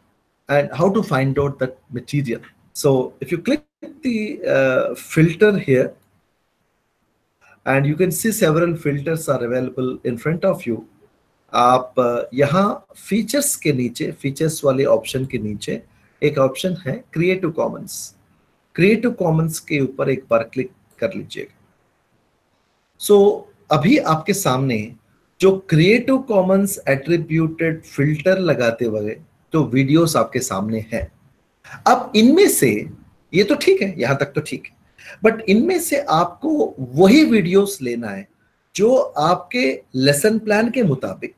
and how to find out that material. So if you click the filter here, and you can see several filters are available in front of you. आप यहाँ features के नीचे, features वाले option के नीचे एक option है creative Commons. Creative Commons के ऊपर एक बार क्लिक कर लीजिएगा। सो अभी आपके सामने जो क्रिएटिव कॉमन्स एट्रीब्यूटेड फिल्टर लगाते हुए तो वीडियोस आपके सामने हैं। अब इनमें से ये तो ठीक है, यहां तक तो ठीक है, बट इनमें से आपको वही वीडियोस लेना है जो आपके लेसन प्लान के मुताबिक,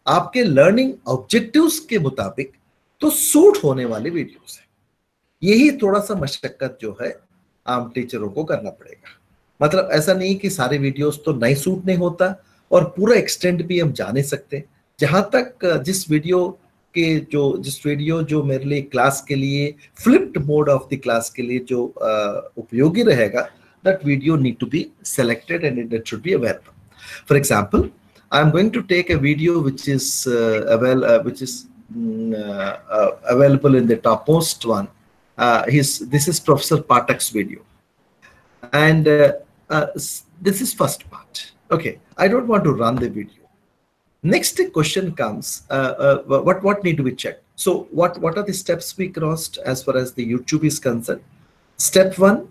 आपके लर्निंग ऑब्जेक्टिव्स के मुताबिक तो सूट होने वाले वीडियोस है। यही थोड़ा सा मशक्कत जो है आम टीचरों को करना पड़ेगा। मतलब ऐसा नहीं कि सारे वीडियोस तो नहीं सूट नहीं होता और पूरा एक्सटेंड भी हम जा नहीं सकते। जहां तक जिस वीडियो जो मेरे लिए क्लास के लिए flipped mode of the class के लिए जो उपयोगी रहेगा, that video need to be selected and it should be available. For example, I am going to take a video which is available in the topmost one. This is Professor Pathak's video, and this is first part. Okay, I don't want to run the video. Next question comes, what need to be checked? So what are the steps we crossed as far as the YouTube is concerned? Step 1,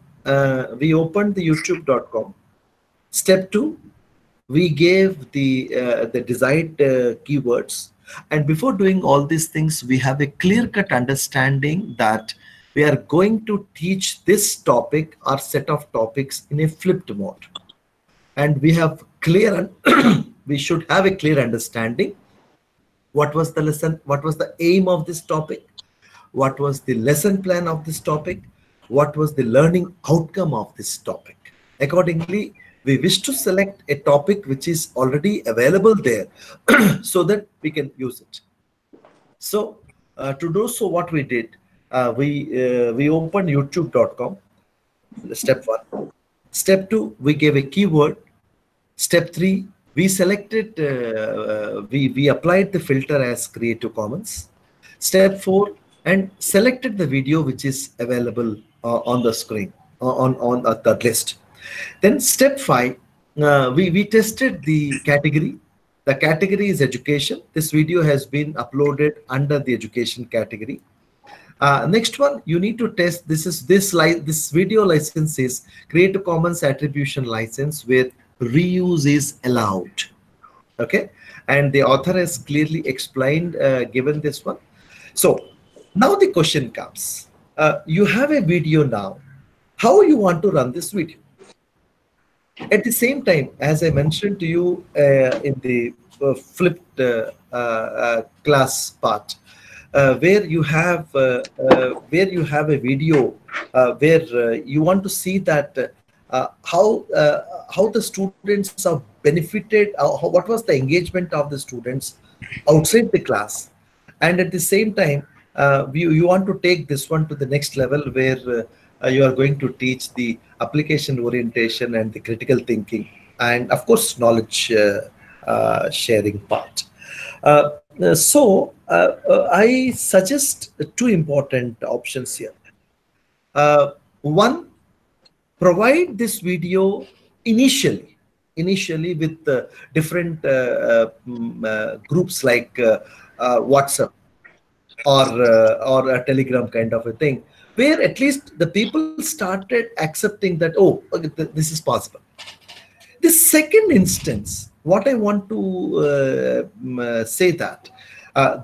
we opened the youtube.com. Step 2, we gave the desired keywords, and before doing all these things, we have a clear-cut understanding that we are going to teach this topic or set of topics in a flipped mode, and we have we should have a clear understanding what was the lesson, what was the aim of this topic, what was the lesson plan of this topic, what was the learning outcome of this topic. Accordingly, we wish to select a topic which is already available there so that we can use it. So to do so, what we did, we opened youtube.com. Step 1. Step 2, we gave a keyword. Step 3, we selected, we applied the filter as Creative Commons. Step 4, and selected the video which is available on the screen, on that list. Then step 5, we tested the category. The category is education. This video has been uploaded under the education category. Next one, you need to test, this video license is Creative Commons Attribution License where reuse is allowed. Okay, and the author has clearly explained, given this one. So now the question comes, you have a video now, how you want to run this video? At the same time, as I mentioned to you in the flipped class part, where you have a video where you want to see that how the students are benefited, what was the engagement of the students outside the class, and at the same time you want to take this one to the next level where you are going to teach the application orientation and the critical thinking and of course knowledge sharing part. So I suggest two important options here. One, provide this video initially with different groups like WhatsApp or a Telegram kind of a thing, where at least the people started accepting that, oh, okay, this is possible. The second instance, what I want to say that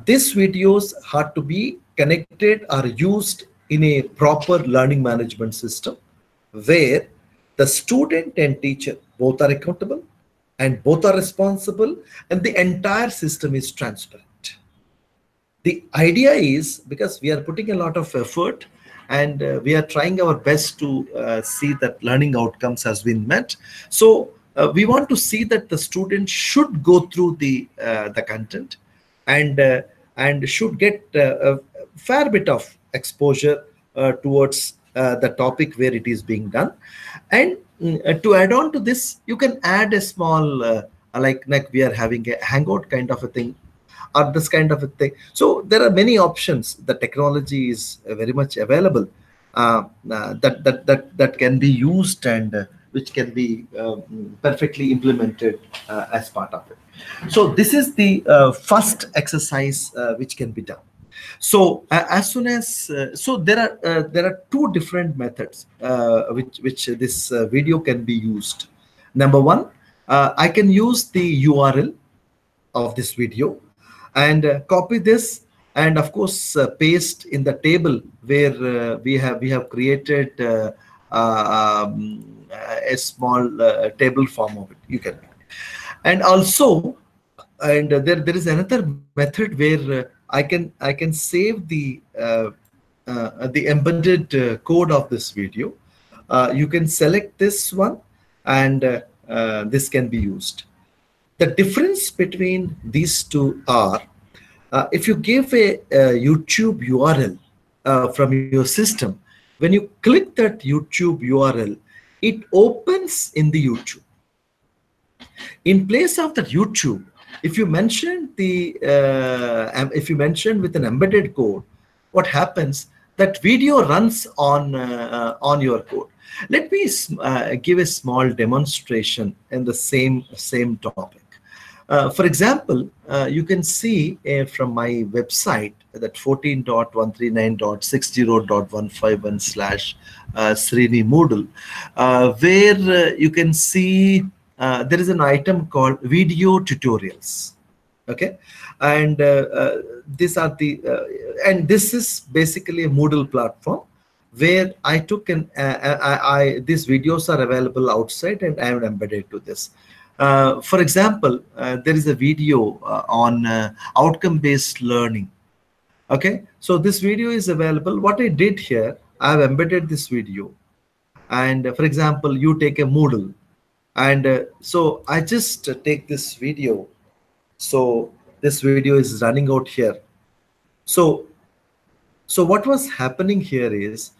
these videos have to be connected or used in a proper learning management system where the student and teacher both are accountable and both are responsible and the entire system is transparent. The idea is, because we are putting a lot of effort and we are trying our best to see that learning outcomes has been met. So we want to see that the student should go through the content, and should get a fair bit of exposure towards the topic where it is being done. And to add on to this, you can add a small like we are having a hangout kind of a thing, or this kind of a thing. So there are many options. The technology is very much available, that can be used, and which can be perfectly implemented as part of it. So this is the first exercise which can be done. So as soon as so there are two different methods which this video can be used. Number one, I can use the URL of this video, and copy this, and of course paste in the table where we have created a small table form of it. You can, and also, and there is another method where I can save the embedded code of this video. You can select this one, and this can be used. The difference between these two are, if you give a YouTube URL from your system, when you click that YouTube URL, it opens in the YouTube. In place of that YouTube, if you mention with an embedded code, what happens? That video runs on your code. Let me give a small demonstration in the same topic. For example, you can see from my website, that 14.139.60.151/Srini Moodle, where you can see there is an item called video tutorials. Okay, and these are the and this is basically a Moodle platform where I took these videos are available outside, and I am embedded to this. For example, there is a video on outcome-based learning. Okay, so this video is available. What I did here, I have embedded this video, and for example, you take a Moodle, and so I just take this video. So this video is running out here. So what was happening here is,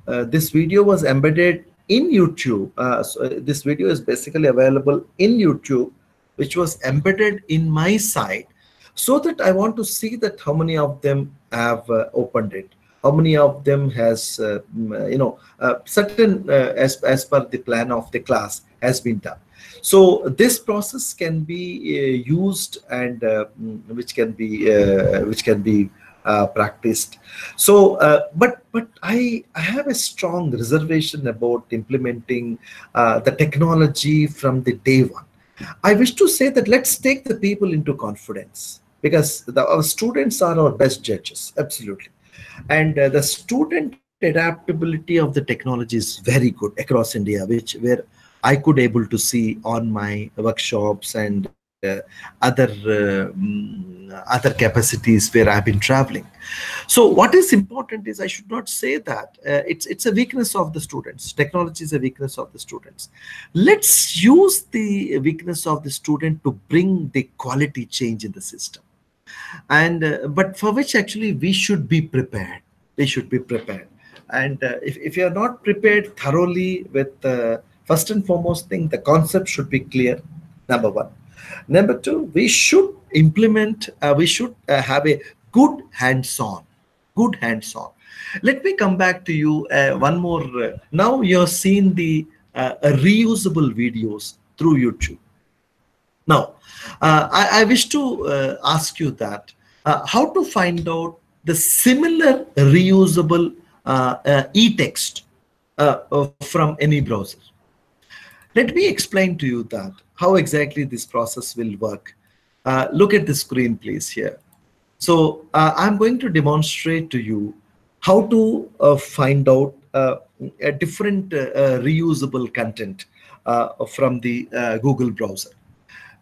this video was embedded in YouTube. So this video is basically available in YouTube, which was embedded in my site, so that I want to see that how many of them have opened it, how many of them has certain as per the plan of the class has been done. So this process can be used, and which can be practiced. So but I have a strong reservation about implementing the technology from the day one. I wish to say that let's take the people into confidence, because our students are our best judges, absolutely. And the student adaptability of the technology is very good across India, where I could able to see on my workshops and other capacities where I've been traveling. So what is important is, I should not say that it's a weakness of the students. Technology is a weakness of the students. Let's use the weakness of the student to bring the quality change in the system. And but for which actually we should be prepared. They should be prepared. And if you are not prepared thoroughly with first and foremost thing, the concept should be clear, number one. Number two, we should implement, we should have a good hands-on. Let me come back to you one more. Now you're seeing the reusable videos through YouTube. Now, I wish to ask you that how to find out the similar reusable e-text from any browser. Let me explain to you that how exactly this process will work. Look at the screen, please, here. So I'm going to demonstrate to you how to find out a different reusable content from the Google browser.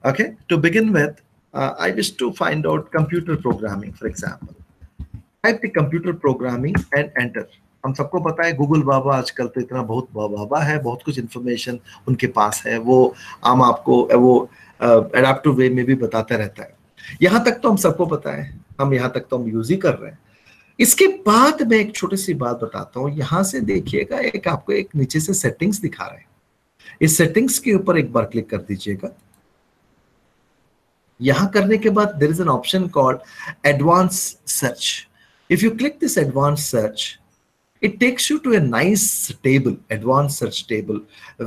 Okay, to begin with, I wish to find out computer programming, for example. Type the computer programming and enter. हम सबको पता है Google बाबा आजकल तो इतना बहुत बाबा है, बहुत कुछ इंफॉर्मेशन उनके पास है, वो आम आपको वो एडाप्टिव वे में भी बताता रहता है। यहाँ तक तो हम सबको पता है, हम यहाँ तक तो हम यूज ही कर रहे हैं। इसके बाद मैं एक छोटी सी बात बताता हूँ। यहाँ से देखिएगा, एक आपको एक नीचे से सेटिंग्स दिखा रहे हैं। इस सेटिंग्स के ऊपर एक बार क्लिक कर दीजिएगा। यहाँ करने के बाद there is an option called advance search. If you click this advance search, it takes you to a nice table, advanced search table,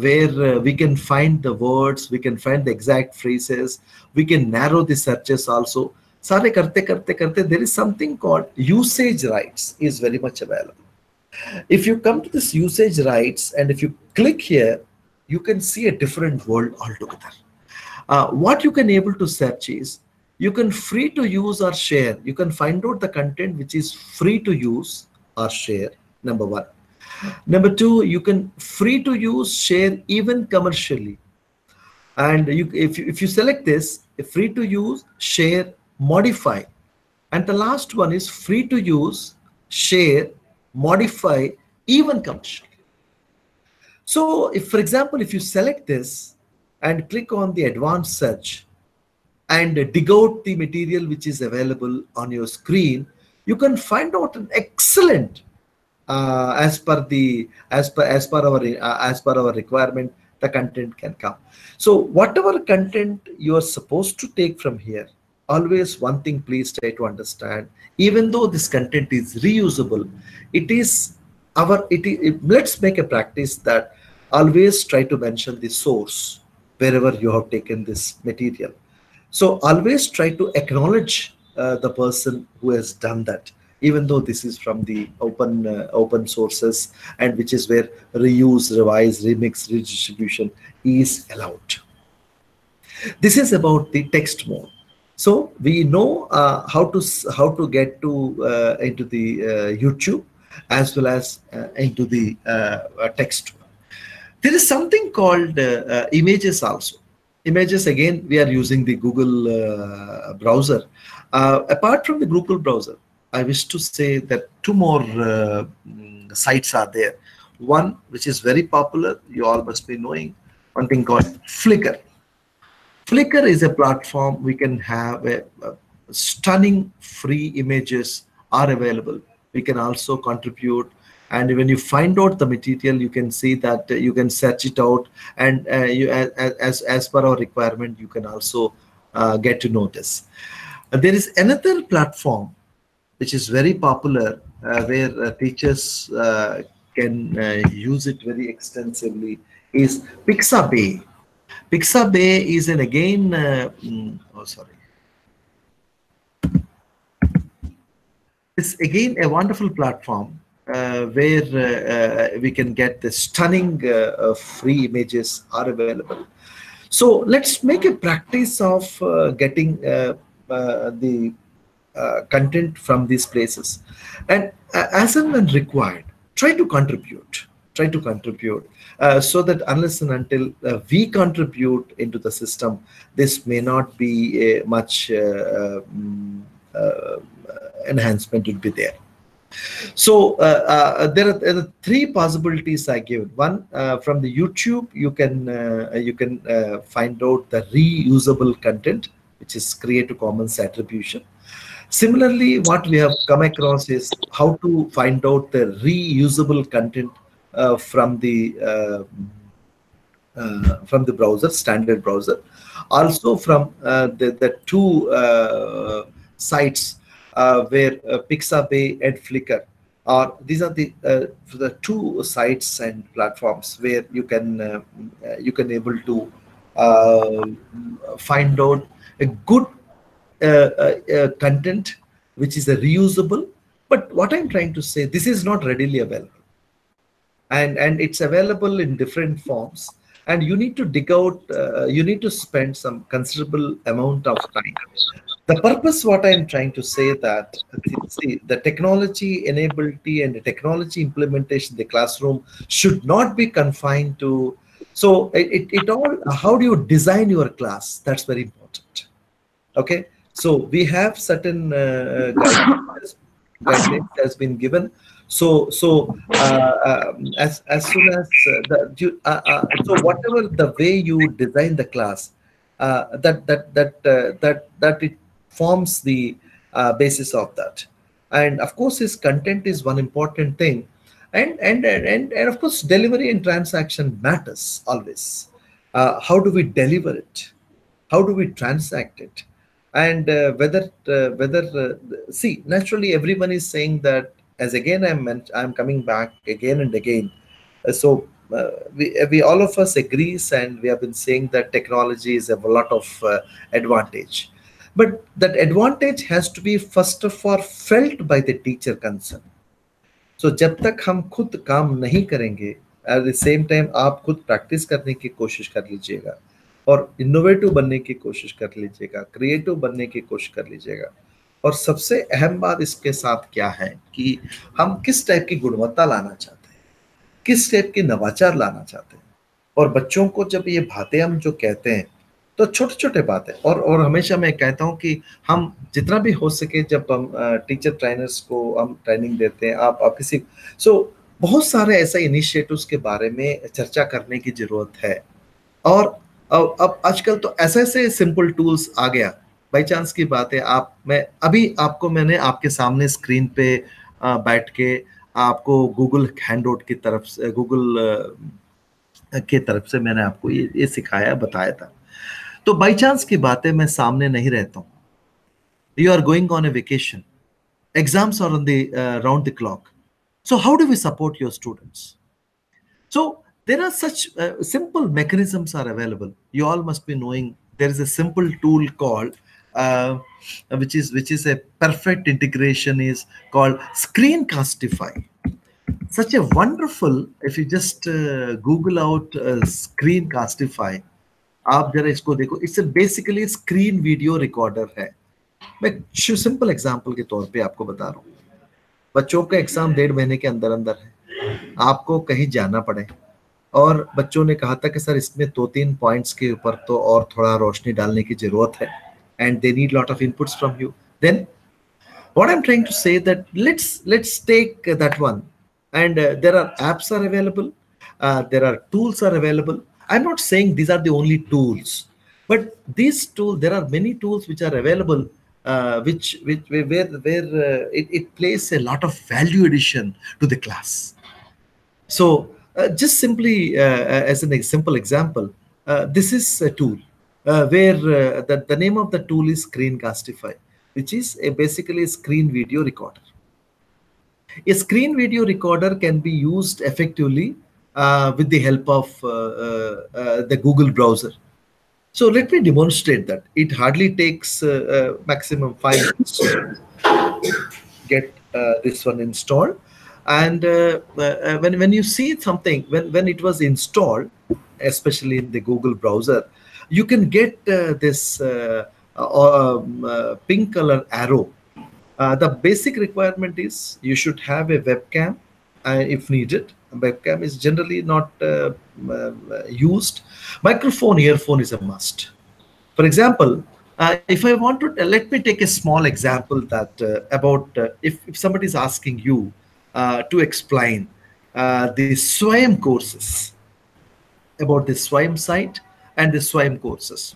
where we can find the words, we can find the exact phrases, we can narrow the searches also. Sare karte karte karte, there is something called usage rights is very much available. If you come to this usage rights and if you click here, you can see a different world altogether. What you can able to search is, you can free to use or share. You can find out the content which is free to use or share. Number one. Number two, you can free to use, share, even commercially. And if you select this, free to use, share, modify. And the last one is free to use, share, modify, even commercially. So if, for example, if you select this and click on the advanced search and dig out the material which is available on your screen, you can find out an excellent as per our requirement, the content can come. So whatever content you are supposed to take from here, always one thing please try to understand, even though this content is reusable, let's make a practice that always try to mention the source wherever you have taken this material. So always try to acknowledge the person who has done that, even though this is from the open sources, and which is where reuse, revise, remix, redistribution is allowed. This is about the text mode. So we know how to get to into the YouTube as well as into the text. There is something called images also. Images, again, we are using the Google browser. Apart from the Google browser, I wish to say that two more sites are there. One, which is very popular, you all must be knowing, one thing called Flickr. Flickr is a platform we can have stunning free images are available. We can also contribute, and when you find out the material, you can see that you can search it out, and as per our requirement, you can also get to know this. There is another platform which is very popular, where teachers can use it very extensively, is Pixabay. Pixabay is it's again a wonderful platform where we can get the stunning free images are available. So let's make a practice of getting the content from these places, and as and when required, try to contribute so that unless and until we contribute into the system, this may not be a much enhancement will be there. So there are three possibilities I give. One, from the YouTube, you can find out the reusable content, which is Creative Commons attribution. Similarly, what we have come across is how to find out the reusable content from the browser, standard browser. Also from the two sites where Pixabay and Flickr are. These are the two sites and platforms where you can able to find out a good content which is a reusable. But what I'm trying to say, this is not readily available, and it's available in different forms, and you need to dig out, you need to spend some considerable amount of time. The purpose, what I'm trying to say, that see, the technology enability and the technology implementation in the classroom should not be confined to, so it all, how do you design your class? That's very important. Okay, so we have certain guidelines guidelines has been given. As soon as so whatever the way you design the class, that it forms the basis of that. And of course, his content is one important thing, and of course, delivery and transaction matters always. How do we deliver it? How do we transact it? And whether see, naturally everyone is saying that, as again I'm coming back again and again. We all of us agrees, and we have been saying that technology is a lot of advantage, but that advantage has to be first of all felt by the teacher concerned. So जब तक हम खुद काम नहीं करेंगे, at the same time आप खुद practice करने की कोशिश कर लीजिएगा और इनोवेटिव बनने की कोशिश कर लीजिएगा, क्रिएटिव बनने की कोशिश कर लीजिएगा। और सबसे अहम बात इसके साथ क्या है कि हम किस टाइप की गुणवत्ता लाना चाहते हैं, किस टाइप के नवाचार लाना चाहते हैं। और बच्चों को जब ये बातें हम जो कहते हैं तो छोटे छोटे बातें, और हमेशा मैं कहता हूं कि हम जितना भी हो सके जब हम टीचर ट्रेनर्स को हम ट्रेनिंग देते हैं, आप किसी बहुत सारे ऐसे इनिशिएटिव्स के बारे में चर्चा करने की जरूरत है। और अब आजकल तो ऐसे ऐसे सिंपल टूल्स आ गया, बाई चांस की बात है मैंने आपके सामने स्क्रीन पे बैठ के आपको गूगल हैंडआउट की तरफ से मैंने आपको ये सिखाया, बताया था। तो बाई चांस की बात है मैं सामने नहीं रहता हूँ, you are going on a vacation, exams are on the round the clock, so how do we support your students? So there are such simple mechanisms are available. You all must be knowing there is a simple tool called which is a perfect integration, is called Screencastify. Such a wonderful, if you just Google out Screencastify, आप जरा इसको देखो, it's a basically screen video recorder है। मैं simple example के तौर पे आपको बता रहा हूँ। बच्चों का एग्जाम 1.5 महीने के अंदर है, आपको कहीं जाना पड़े और बच्चों ने कहा था कि सर इसमें 2-3 पॉइंट्स के ऊपर तो और थोड़ा रोशनी डालने की जरूरत है, and they need lot of inputs from you. Then what I'm trying to say that let's take that one, and there are apps are available, there are tools are available. I'm not saying these are the only tools, but these tools, there are many tools which are available, where it plays a lot of value addition to the class. So just simply as a simple example, this is a tool where the name of the tool is Screencastify, which is basically a screen video recorder. A screen video recorder can be used effectively with the help of the Google browser. So let me demonstrate that. It hardly takes maximum 5 minutes to get this one installed. And when you see something, when it was installed, especially in the Google browser, you can get this pink color arrow. The basic requirement is you should have a webcam if needed. Webcam is generally not used. Microphone, earphone is a must. For example, if I want to, let me take a small example that about if somebody is asking you to explain the SWAYAM courses, about the SWAYAM site and the SWAYAM courses.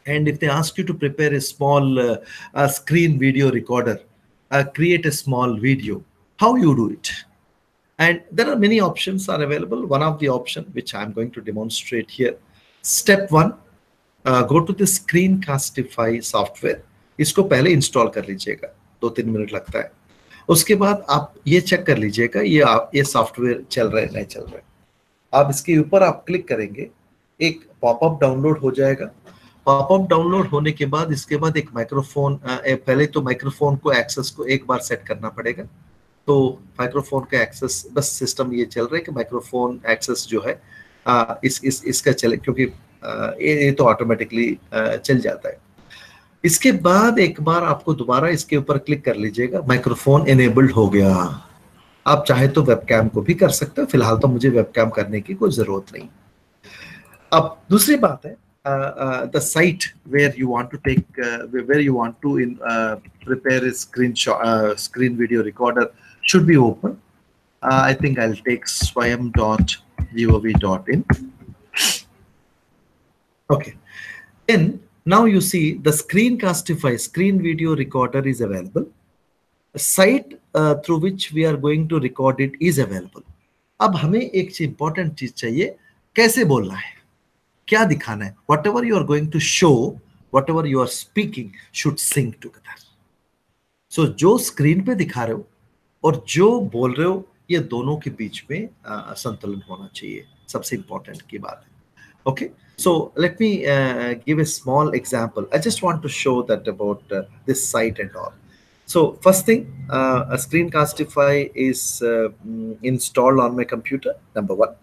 And if they ask you to prepare a small screen video recorder, create a small video, how you do it? And there are many options are available. One of the option which I'm going to demonstrate here. Step 1, go to the Screencastify software. इसको पहले install कर लीजिएगा, 2-3 minute लगता है। उसके बाद आप ये चेक कर लीजिएगा ये सॉफ्टवेयर चल रहा है नहीं चल रहा है। आप इसके ऊपर आप क्लिक करेंगे, एक पॉपअप डाउनलोड हो जाएगा। पॉपअप डाउनलोड होने के बाद इसके बाद एक माइक्रोफोन, पहले तो माइक्रोफोन को एक्सेस को एक बार सेट करना पड़ेगा। तो माइक्रोफोन का एक्सेस, बस सिस्टम ये चल रहा है कि माइक्रोफोन एक्सेस जो है इसका चले, क्योंकि ये तो ऑटोमेटिकली चल जाता है। इसके बाद एक बार आपको दोबारा इसके ऊपर क्लिक कर लीजिएगा, माइक्रोफोन एनेबल्ड हो गया। आप चाहे तो वेबकैम को भी कर सकते हो, फिलहाल तो मुझे वेबकैम करने की कोई जरूरत नहीं। अब दूसरी बात है, the site where you want to take, where you want to prepare a screen video recorder should be open. I think I'll take swayam.gov.in. Okay. Then now you see the Screencastify screen video recorder is available. A site through which we are going to record it is available. अब हमें एक important चीज चाहिए, कैसे बोलना है, क्या दिखाना है. Whatever you are going to show, whatever you are speaking should sync together. So जो स्क्रीन पे दिखा रहे हो और जो बोल रहे हो, ये दोनों के बीच में संतुलन होना चाहिए. सबसे important की बात है. Okay. So let me give a small example. I just want to show that about this site and all. So first thing, a Screencastify is installed on my computer, number one.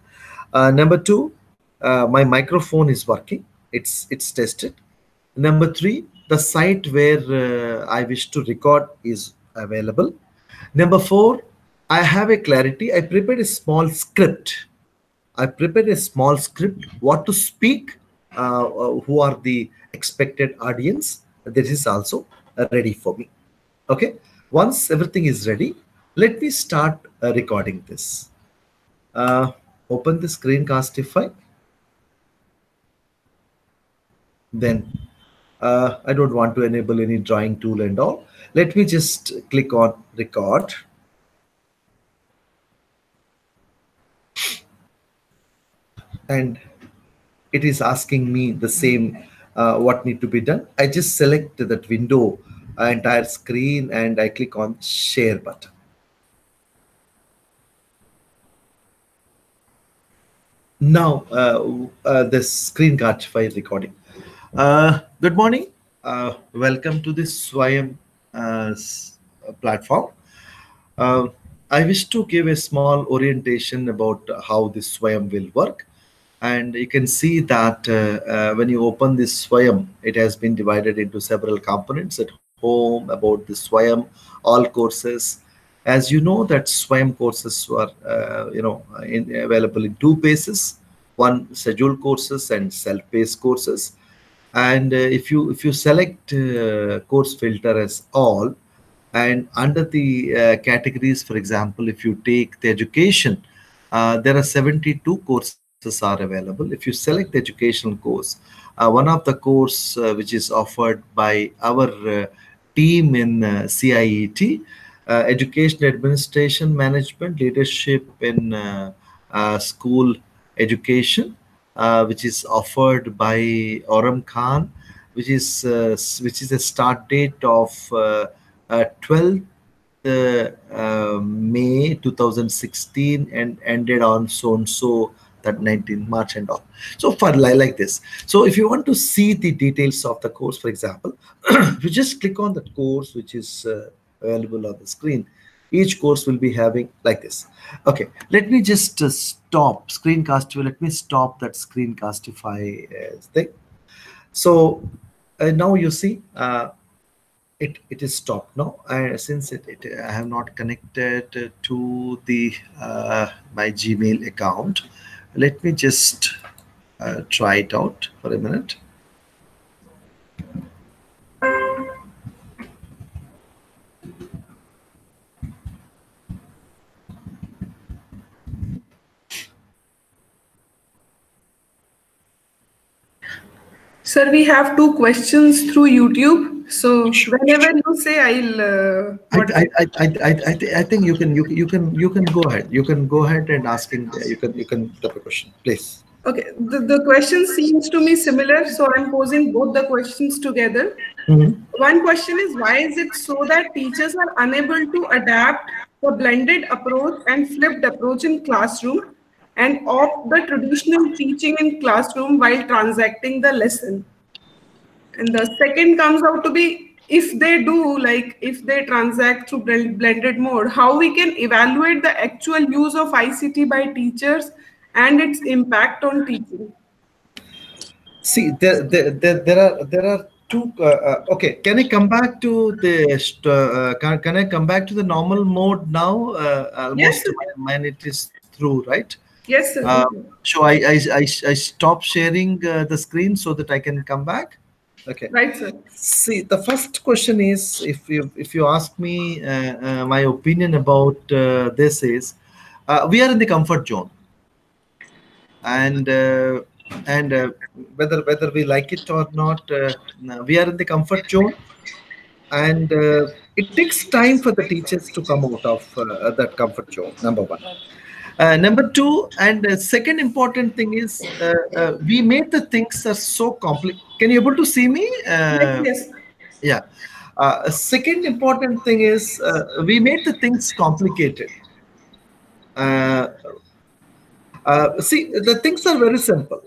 Number two, my microphone is working. It's tested. Number three, the site where I wish to record is available. Number four, I have a clarity. I prepared a small script. What to speak, who are the expected audience. This is also ready for me. Okay. Once everything is ready, let me start recording this. Open the Screencastify. Then I don't want to enable any drawing tool and all. Let me just click on record. And it is asking me the same what need to be done. I just select that window, entire screen, and I click on share button. Now the Screencastify is recording. Good morning. Welcome to this Swayam platform. I wish to give a small orientation about how this Swayam will work. And you can see that when you open this Swayam, it has been divided into several components. At home, about the Swayam, all courses. As you know, that Swayam courses were available in two phases: one scheduled courses and self-paced courses. And if you select course filter as all, and under the categories, for example, if you take the education, there are 72 courses are available. If you select the educational course, one of the course which is offered by our team in CIET, Education Administration Management, Leadership in School Education, which is offered by Aurum Khan, which is a start date of 12th May 2016 and ended on so and so that 19th March and all. So for like this. So if you want to see the details of the course, for example, you just click on that course which is available on the screen. Each course will be having like this. Okay, let me just stop Screencastify. Let me stop that Screencastify thing. So now you see it is stopped now. Since I have not connected to the my Gmail account. Let me just try it out for a minute. Sir, we have two questions through YouTube. So whenever you say, I'll. I think you can go ahead. You can go ahead and asking. You can type a question, please. Okay, the question seems to me similar, so I'm posing both the questions together. One question is, why is it so that teachers are unable to adapt the blended approach and flipped approach in classroom and opt the traditional teaching in classroom while transacting the lesson? And the second comes out to be, if they do, like if they transact through blended mode, how we can evaluate the actual use of ICT by teachers and its impact on teaching. See, there are two. Okay, can I come back to the? Can I come back to the normal mode now? Almost Yes. mine it is through, right? Yes, sir. Uh, so I stop sharing the screen so that I can come back. Okay. Right, sir. See, the first question is, if you ask me my opinion about this is, we are in the comfort zone, and whether we like it or not, we are in the comfort zone, and it takes time for the teachers to come out of that comfort zone. Number one. Number two, and second important thing is, we made the things are so complex. Can you able to see me? Yes, yes. Yeah. A second important thing is, we made the things complicated. Uh, See, the things are very simple.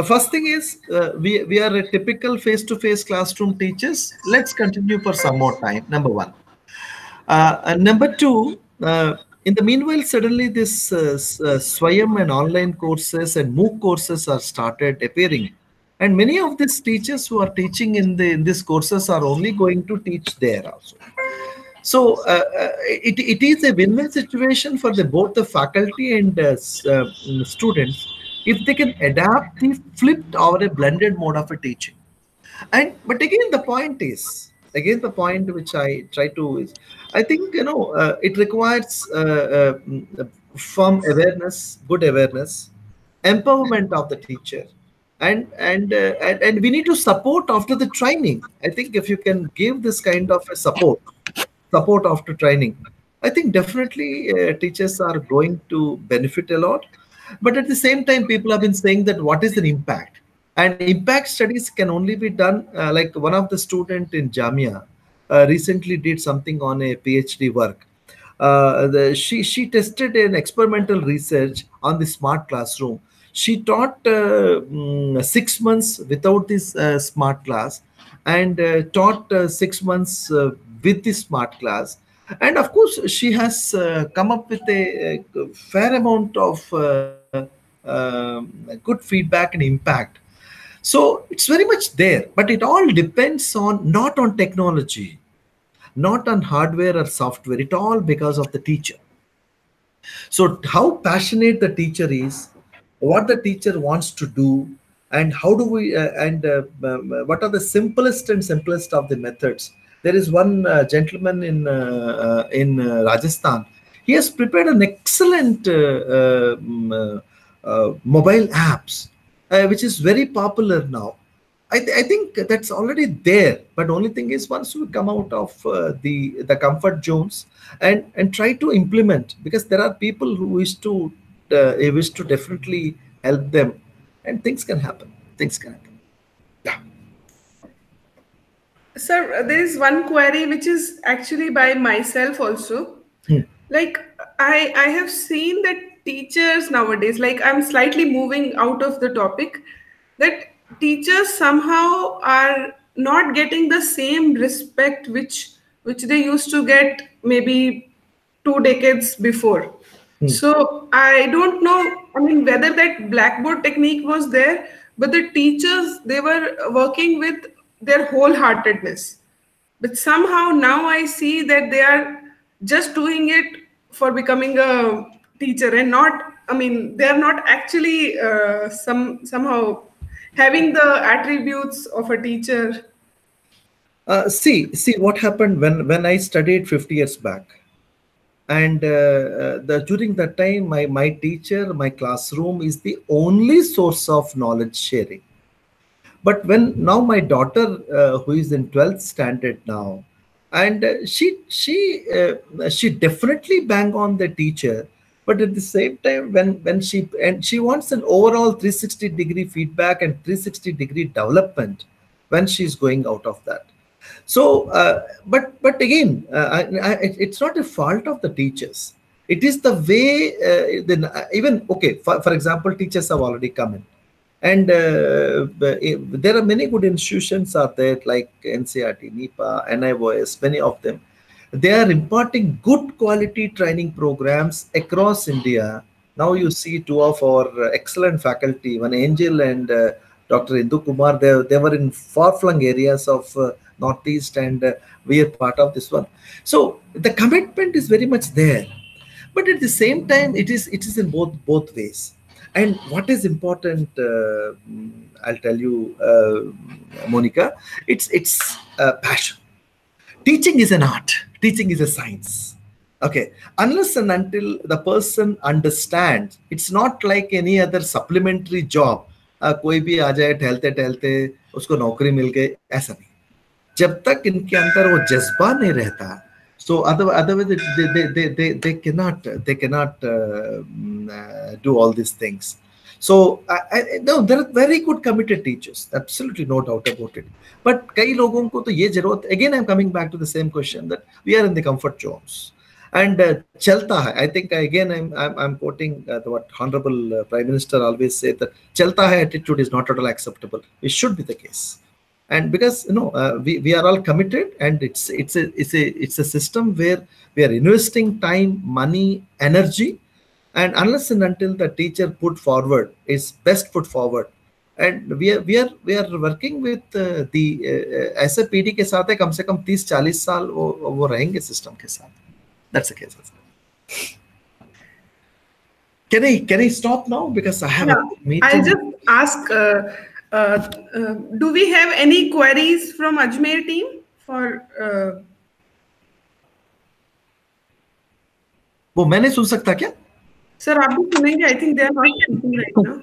First thing is, we are a typical face-to-face classroom teachers. Let's continue for some more time. Number one. And number two, in the meanwhile, suddenly this Swayam and online courses and MOOC courses are started appearing. And many of these teachers who are teaching in these courses are only going to teach there also. So it is a win-win situation for both the faculty and students if they can adapt the flipped or a blended mode of a teaching. And but again, the point which I try to is, I think, it requires firm awareness, good awareness, empowerment of the teacher, and we need to support after the training. I think if you can give this kind of a support after training, I think definitely teachers are going to benefit a lot. But at the same time, people have been saying that what is the impact? And impact studies can only be done, like one of the student in Jamia recently did something on a PhD work. She tested an experimental research on the smart classroom. She taught 6 months without this smart class, and taught 6 months with the smart class. And of course, she has come up with a fair amount of good feedback and impact. So it's very much there, but it all depends on, not on technology, not on hardware or software. It all because of the teacher. So how passionate the teacher is, what the teacher wants to do, and how do we and what are the simplest of the methods. There is one gentleman in Rajasthan. He has prepared an excellent mobile apps, which is very popular now. I think that's already there, but only thing is, once we come out of the comfort zones and try to implement, because there are people who wish to definitely help them, and things can happen. Things can happen. Yeah. Sir, there is one query which is actually by myself also. Like I have seen that teachers nowadays, like I'm slightly moving out of the topic, that teachers somehow are not getting the same respect which they used to get maybe 2 decades before. So I don't know, I mean, whether that blackboard technique was there, but the teachers, they were working with their wholeheartedness. But somehow now I see that they are just doing it for becoming a teacher and not, I mean, they are not actually somehow having the attributes of a teacher. See what happened when I studied 50 years back. And during that time, my teacher, my classroom is the only source of knowledge sharing. But when now my daughter, who is in 12th standard now, and she definitely bang on the teacher, but at the same time, when she wants an overall 360-degree feedback and 360-degree development when she's going out of that. So, but again, it's not a fault of the teachers. It is the way. Then even okay, for example, teachers have already come in, and there are many good institutions are there like NCRT, NIPA, NIOS, many of them. They are imparting good quality training programs across India. Now you see two of our excellent faculty, one Angel and Dr. Indu Kumar. They were in far-flung areas of Northeast, and we are part of this one. So the commitment is very much there, but at the same time, it is in both ways. And what is important, I'll tell you, Monica, it's passion. Teaching is an art. Teaching is a science. Okay, unless and until the person understands, it's not like any other supplementary job. कोई भी आ जाए टहलते टहलते उसको नौकरी मिल गई, ऐसा नहीं. जब तक इनके अंदर वो जज्बा नहीं रहता, so otherwise they cannot do all these things. So no, there are very good committed teachers, absolutely no doubt about it. But कई लोगों को तो ये जरूरत, again I'm coming back to the same question, that we are in the comfort zones. And chalta hai. I think again I'm quoting what Honorable Prime Minister always said, that chalta hai attitude is not at all acceptable. It should be the case. And because we are all committed, and it's a system where we are investing time, money, energy, and unless and until the teacher put forward is best put forward, and we are working with the ऐसे पीढ़ी के साथ है, कम से कम 30-40 साल वो रहेंगे system के साथ. That's the case. Can I stop now, because I have a meeting? I'll just ask, do we have any queries from Ajmer team for? वो मैंने सुन सकता क्या? Sir, आप भी सुनेंगे? I think they are not speaking right now.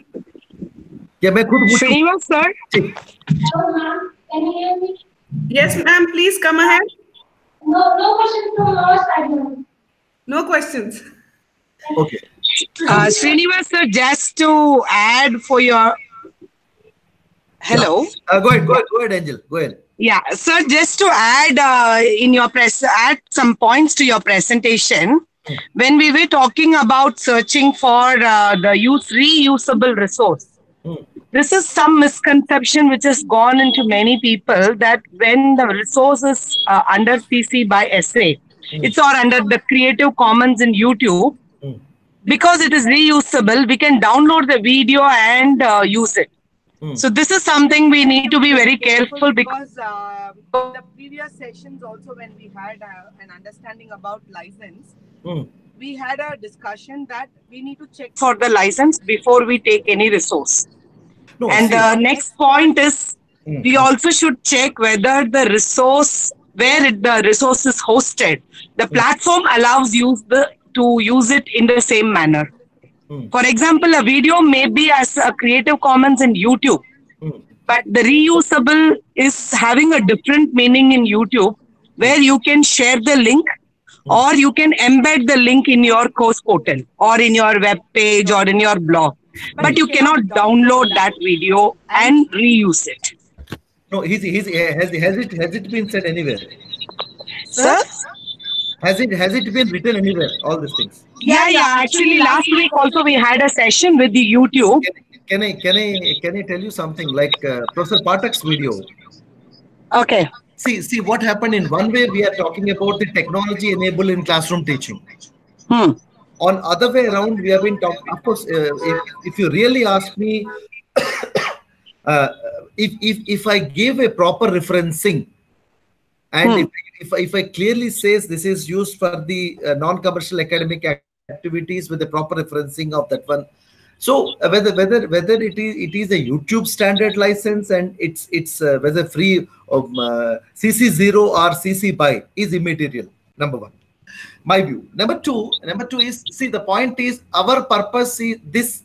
क्या मैं खुद पूछूं? Srinivas sir. Hello, ma'am. Can you hear me? Yes, ma'am. Please come ahead. No questions from our side, ma'am. No questions. Okay. Srinivas sir, just to add for your... Hello. Go ahead, Angel. Go ahead. Yeah, sir, just to add add some points to your presentation. When we were talking about searching for the reusable resource, this is some misconception which has gone into many people, that when the resource is under CC by SA, it's or under the Creative Commons in YouTube, because it is reusable, we can download the video and use it. So this is something we need to be very careful, because the previous sessions also, when we had an understanding about license, we had a discussion that we need to check for the license before we take any resource. No, And the next point is, we also should check whether the resource, where the resource is hosted, the platform allows you to use it in the same manner. For example, a video may be as a Creative Commons in YouTube, but the reusable is having a different meaning in YouTube, where you can share the link, or you can embed the link in your course portal or in your web page or in your blog, but you cannot download that video and reuse it. No, has it been said anywhere? Sir? Has it been written anywhere? All these things. Yeah. Actually, last week also we had a session with the YouTube. Can I tell you something, like Professor Pathak's video? Okay. See what happened. In one way, we are talking about the technology enabled in classroom teaching. On other way around, we have been talking. Of course, if you really ask me, if I give a proper referencing, and if I clearly says this is used for the non-commercial academic activities with the proper referencing of that one, so whether it is a YouTube standard license, and it's whether free of CC0 or CC BY is immaterial. Number one, my view. Number two is, see, the point is our purpose is this,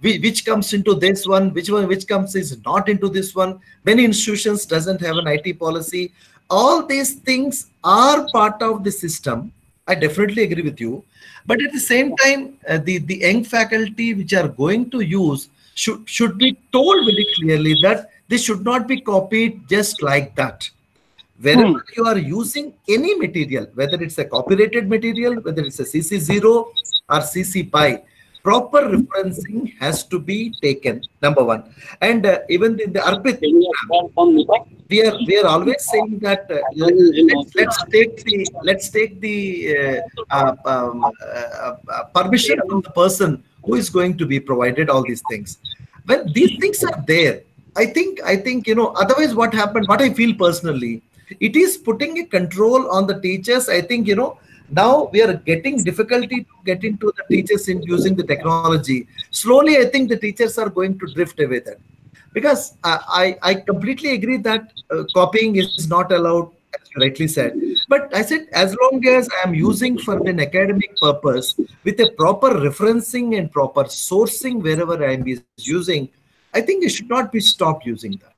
which comes into this one, which comes is not into this one. Many institutions doesn't have an IT policy. All these things are part of the system. I definitely agree with you. But at the same time, the young faculty which are going to use should be told very clearly that this should not be copied just like that. Wherever you are using any material, whether it's a copyrighted material, whether it's a CC0 or CC BY, proper referencing has to be taken. Number one. And even in the Arpit, we are always saying that let's take the permission from the person who is going to be provided all these things. When these things are there, I think otherwise what happened, what I feel personally, it is putting a control on the teachers. I think Now we are getting difficulty to get into the teachers in using the technology. Slowly, I think the teachers are going to drift away then. Because I completely agree that copying is not allowed, as you rightly said. But I said, as long as I am using for an academic purpose with a proper referencing and proper sourcing wherever I am using, I think it should not be stopped using that.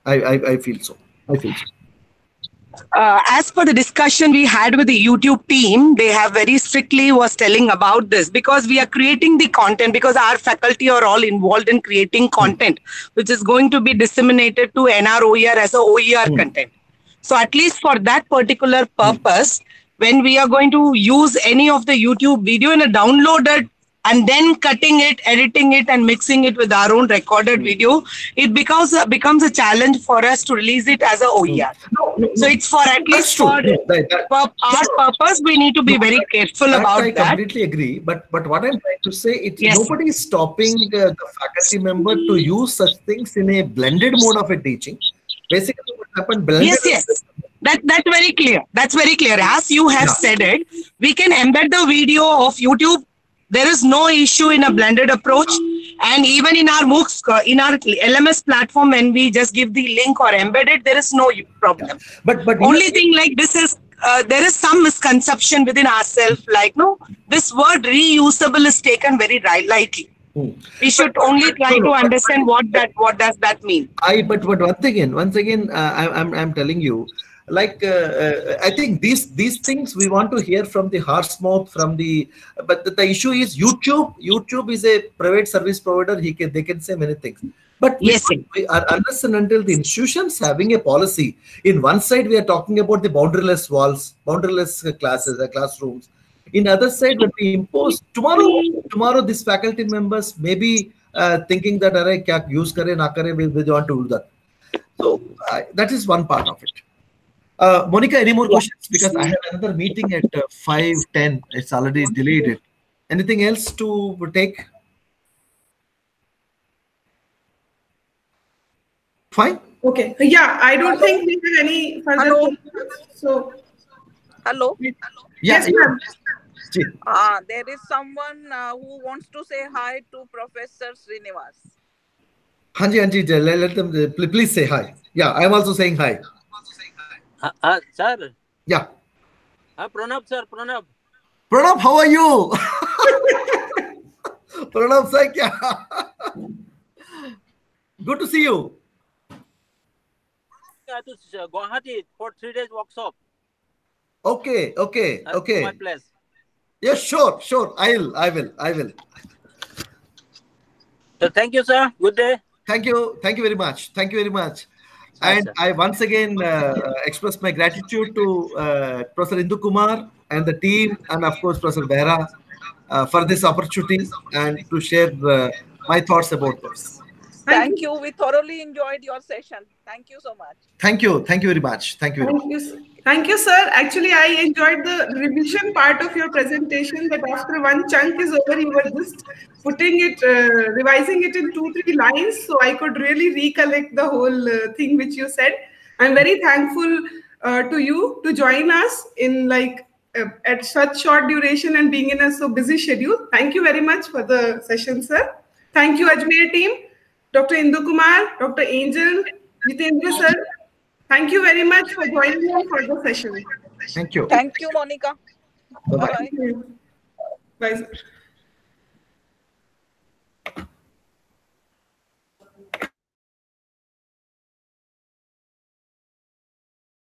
I feel so. I feel so. As per the discussion we had with the YouTube team, they have very strictly was telling about this because we are creating the content, because our faculty are all involved in creating content, which is going to be disseminated to NROER as a OER content. So at least for that particular purpose, when we are going to use any of the YouTube video in a downloaded and then cutting it, editing it, and mixing it with our own recorded video, it becomes a challenge for us to release it as a OER. So it's for at least for our purpose, we need to be very careful about that. I completely agree. But what I'm trying to say, nobody is stopping the faculty member to use such things in a blended mode of a teaching. Basically, what happened? Yes. That's very clear. That's very clear. As you have said it, we can embed the video of YouTube. There is no issue in a blended approach. And even in our MOOCs, in our LMS platform, when we just give the link or embed it, there is no problem. But only thing like this is, there is some misconception within ourselves, like, no, this word reusable is taken very lightly. We should only try to understand what does that mean. But once again, I'm telling you, like I think these things we want to hear from the horse mouth, but the issue is YouTube is a private service provider. They can say many things, but unless and until the institutions having a policy, in one side we are talking about the boundaryless walls, boundaryless classrooms. In other side, when we impose tomorrow these faculty members may be thinking that kya use kare na kare, we want to do that. So that is one part of it. Monica, any more questions? Because I have another meeting at 5:10. It's already delayed it. Anything else to take? Fine. Okay. Yeah, I don't think we have any further questions. So, hello. Yes, ma'am. There is someone who wants to say hi to Professor Srinivas. Hanji, let them please say hi. Yeah, I'm also saying hi. Sir. Yeah. Pranab, sir. Pranab. Pranab, how are you? Pranab, sir, good to see you. To Guwahati for 3 days workshop. Okay. My place. Yes, sure. I will. So thank you, sir. Good day. Thank you very much. And I once again express my gratitude to Professor Indu Kumar and the team, and of course Professor Behra for this opportunity and to share my thoughts about this. Thank you. We thoroughly enjoyed your session. Thank you so much. Thank you very much. Thank you, sir. Actually, I enjoyed the revision part of your presentation, but after one chunk is over, you were just putting it, revising it in 2-3 lines, so I could really recollect the whole thing which you said. I'm very thankful to you to join us in at such short duration and being in a so busy schedule. Thank you very much for the session, sir. Thank you, Ajmer team. Dr. Indu Kumar, Dr. Angel, Jitendra sir, thank you very much for joining me for the session. Thank you. Thank you, Monica. Bye-bye. Bye, sir.